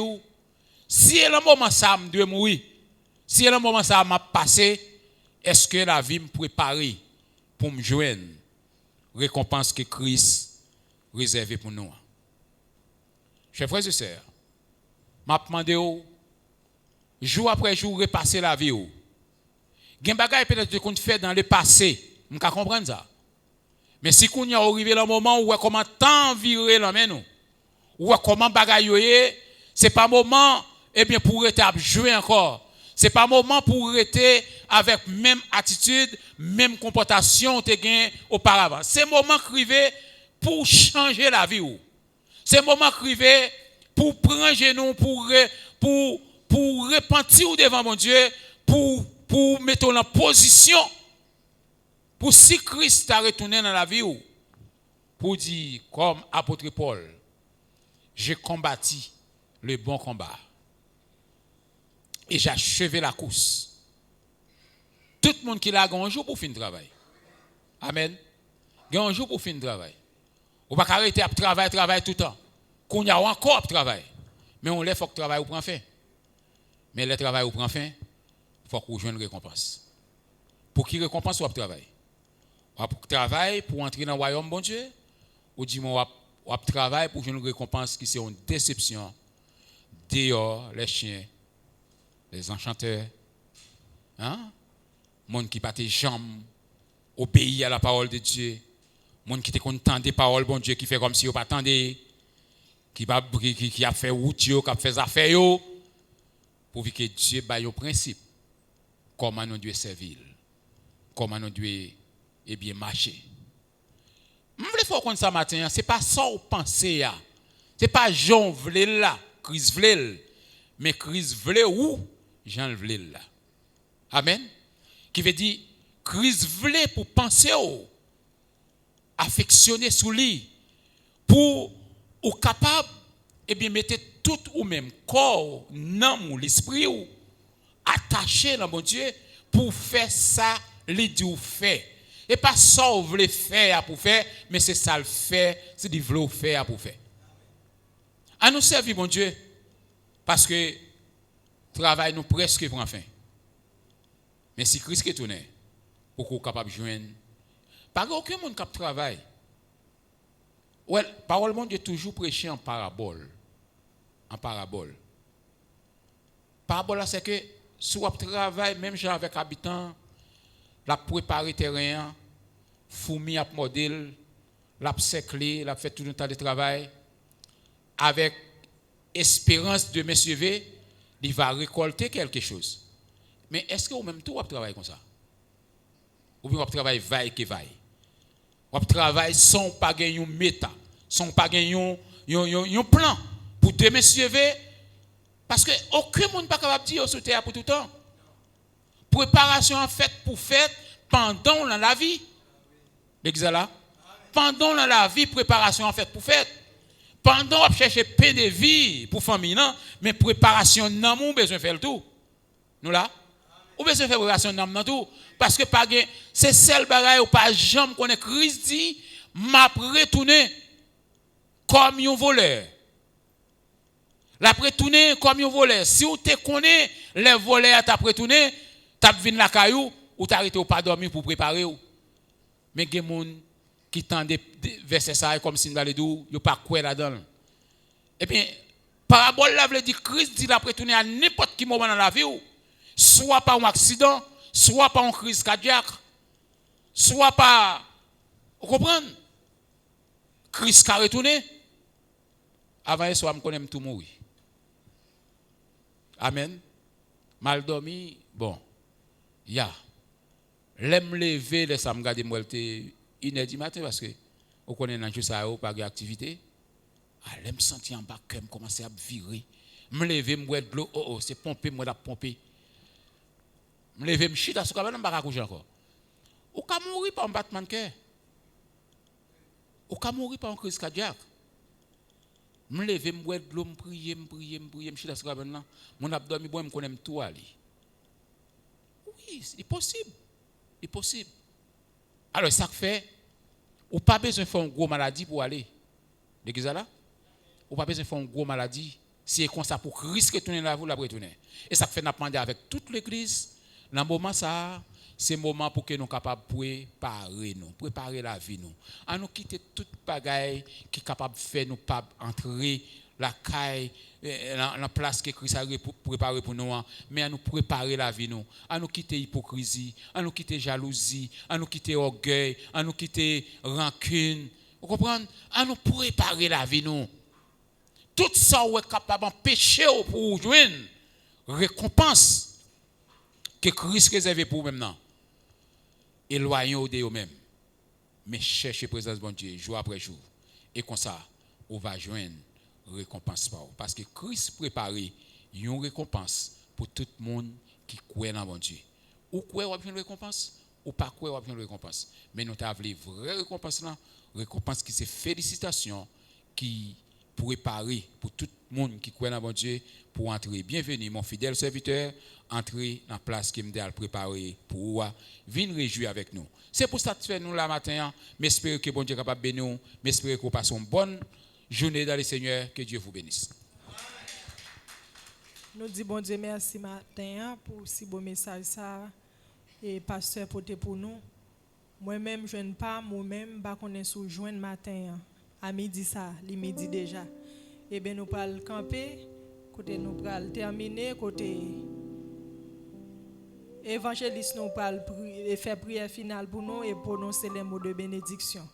si le moment ça me doit mourir, si le moment ça m'a passé, est-ce que la vie me prépare pour me joindre récompense que Christ réservé pour nous? Chers frères et sœurs, m'a demandé jour après jour repasser la vie. Gen bagay peut-être qu'on fait dans le passé, on peut comprendre ça. Mais si qu'on y a arrivé le moment où comment tant virer la main nous, ou comment bagay yoye, c'est pas moment bien pour être jouer encore. C'est pas moment pour rester avec même attitude, même comportation te gain auparavant. C'est moment crivé pour changer la vie. C'est moment crivé pour prendre genou pour repentir devant mon Dieu, pour mettre en position pour si Christ a retourné dans la vie pour dire comme apôtre Paul, j'ai combattu le bon combat et j'ai achevé la course. Tout le monde qui l'a un jour pour finir le travail. Amen. Il y a un jour pour finir le travail. On ne va pas arrêter à travailler tout le temps. Qu'on y a encore à travailler. Mais on laisse faut que le travail prend fin. Mais le travail prend fin, il faut qu'on joue une récompense. Pour qui récompense ou travail? On travaille pour entrer dans le royaume bon Dieu, ou dis-moi on travaille pour jouer une récompense qui c'est une déception. Dehors les chiens, les enchanteurs, hein? Monde qui pas tes jambes, obéit à la parole de Dieu. Monde qui te content des paroles bon Dieu qui fait comme si on pas attendait, qui a fait route qui a fait affaire yo pour que Dieu baille au principe comment nous devons servir, comment nous devons marcher. Je voulais faire comme ça matin, ce n'est pas ça ou penser. Ce n'est pas Jean voulait là, Christ voulait, mais Christ voulait où Jean voulait là. Amen. Qui veut dire, Christ voulait pour penser au, affectionner sous lui, pour ou capable, mettre tout ou même corps, âme ou l'esprit ou attaché dans mon Dieu pour faire ça, lui dit ou fait. Et pas ça vous voulez faire pour faire, mais c'est ça le fait, c'est du voulez faire pour faire. À nous servir, mon Dieu, parce que le travail nous presque prend fin. Mais si Christ est tourné, pour qu'on soit capable de joindre, pas aucun monde qui travaille. Ouais, parole de Dieu toujours prêché en parabole. En parabole. Parabole, c'est que si on travaille, même gens avec habitants, la préparer terrain, fourmi à modèle, la séclé, la fait tout le temps de travail, avec espérance de me suivre, il va récolter quelque chose. Mais est-ce que vous même tout vous travaillez comme ça? Ou bien vous travaillez vaille que vaille? Vous travaillez sans pas gagner un méta, sans pas gagner un plan pour te me suivre, parce que aucun monde n'est pas capable de dire sur terre pour tout le temps. Préparation en fait pour faire pendant la vie. L'exala. Pendant la vie, préparation en fait pour faire. Pendant on cherche paix de vie pour famille, non, mais préparation non, on besoin faire le tout. Nous là, on besoin faire préparation non tout, parce que c'est celle bagaille ou pas jamais connaît Christ dit m'a retourné comme un voleur. La retourner comme un voleur. Si vous te connais les voleurs t'a retourné, t'as vinn la caillou ou t'as arrêté ou pas dormir pour préparer ou. Mais il y a des gens qui tendent verser ça comme si nous allons dire, ils pas quoi là-dedans. Et bien, parabole là veut dire Christ dit d'après tourner à n'importe quel moment dans la vie, soit par un accident, soit par une crise cardiaque, soit par, vous comprenez? Christ qui a retourné, avant ce soir, je connais tout mourir. Amen. Mal dormi, bon, ya. L'aime lever, laisse me garder moi 1h du matin parce que on connaît dans ça pas d'activité. Ah, l'aime sentir en bas comme commencer à virer. Me lever me boire de l'eau, oh c'est pomper moi la pomper. Me lever me chita sur cabane pas coucher encore. Ou ka mourir par un battement de cœur. Ou ka mourir par une crise cardiaque. Me lever me boire de l'eau, me prier, me chita sur cabane là. Mon abdomen bon me connaît tout aller. Oui, c'est possible. C'est possible. Alors, ça fait, ou pas besoin de faire une grosse maladie pour aller. L'église là? Ou pas besoin de faire une grosse maladie. Si c'est comme ça pour risquer de tourner la vie, la retourner. Et ça fait nous demander avec toute l'église, dans le moment ça, c'est le moment pour que nous soyons capables de préparer la vie. À nous quitter toute bagaille qui est capable de faire nous pas entrer la caille, la place que Christ a préparée pour nous, mais à nous préparer la vie, à nous quitter hypocrisie, à nous quitter jalousie, à nous quitter orgueil, à nous quitter rancune. Vous comprenez? À nous préparer la vie, Tout ça, on est capable d'empêcher pour joindre récompense que Christ réserve pour vous maintenant. Éloignez-vous de vous-même, mais cherchez la présence de bon Dieu jour après jour. Et comme ça, on va joindre récompense pas parce que Christ préparé une récompense pour tout le monde qui croit dans bon Dieu. Ou croit ou une récompense ou pas croit ou une récompense. Mais nous avons une vraie récompense là, récompense qui c'est félicitations qui préparé pour tout le monde qui croit dans bon Dieu pour entrer. Bienvenue mon fidèle serviteur, entrer dans la place qui me préparé pour vous. Venez réjouir avec nous. C'est pour ça que fait nous la matin, mais j'espère que bon Dieu est capable de bénir nous, mais j'espère que vous passez une bonne journée dans le Seigneur, que Dieu vous bénisse. Nous disons bon Dieu merci matin pour si beau message ça et pasteur porté pour nous. Moi-même je ne pas moi-même pas connais sous joindre matin à midi ça, les midi déjà. Et bien nous parlons camper, côté nous parlons terminer côté évangéliste nous parle faire prière finale pour nous et prononcer les mots de bénédiction.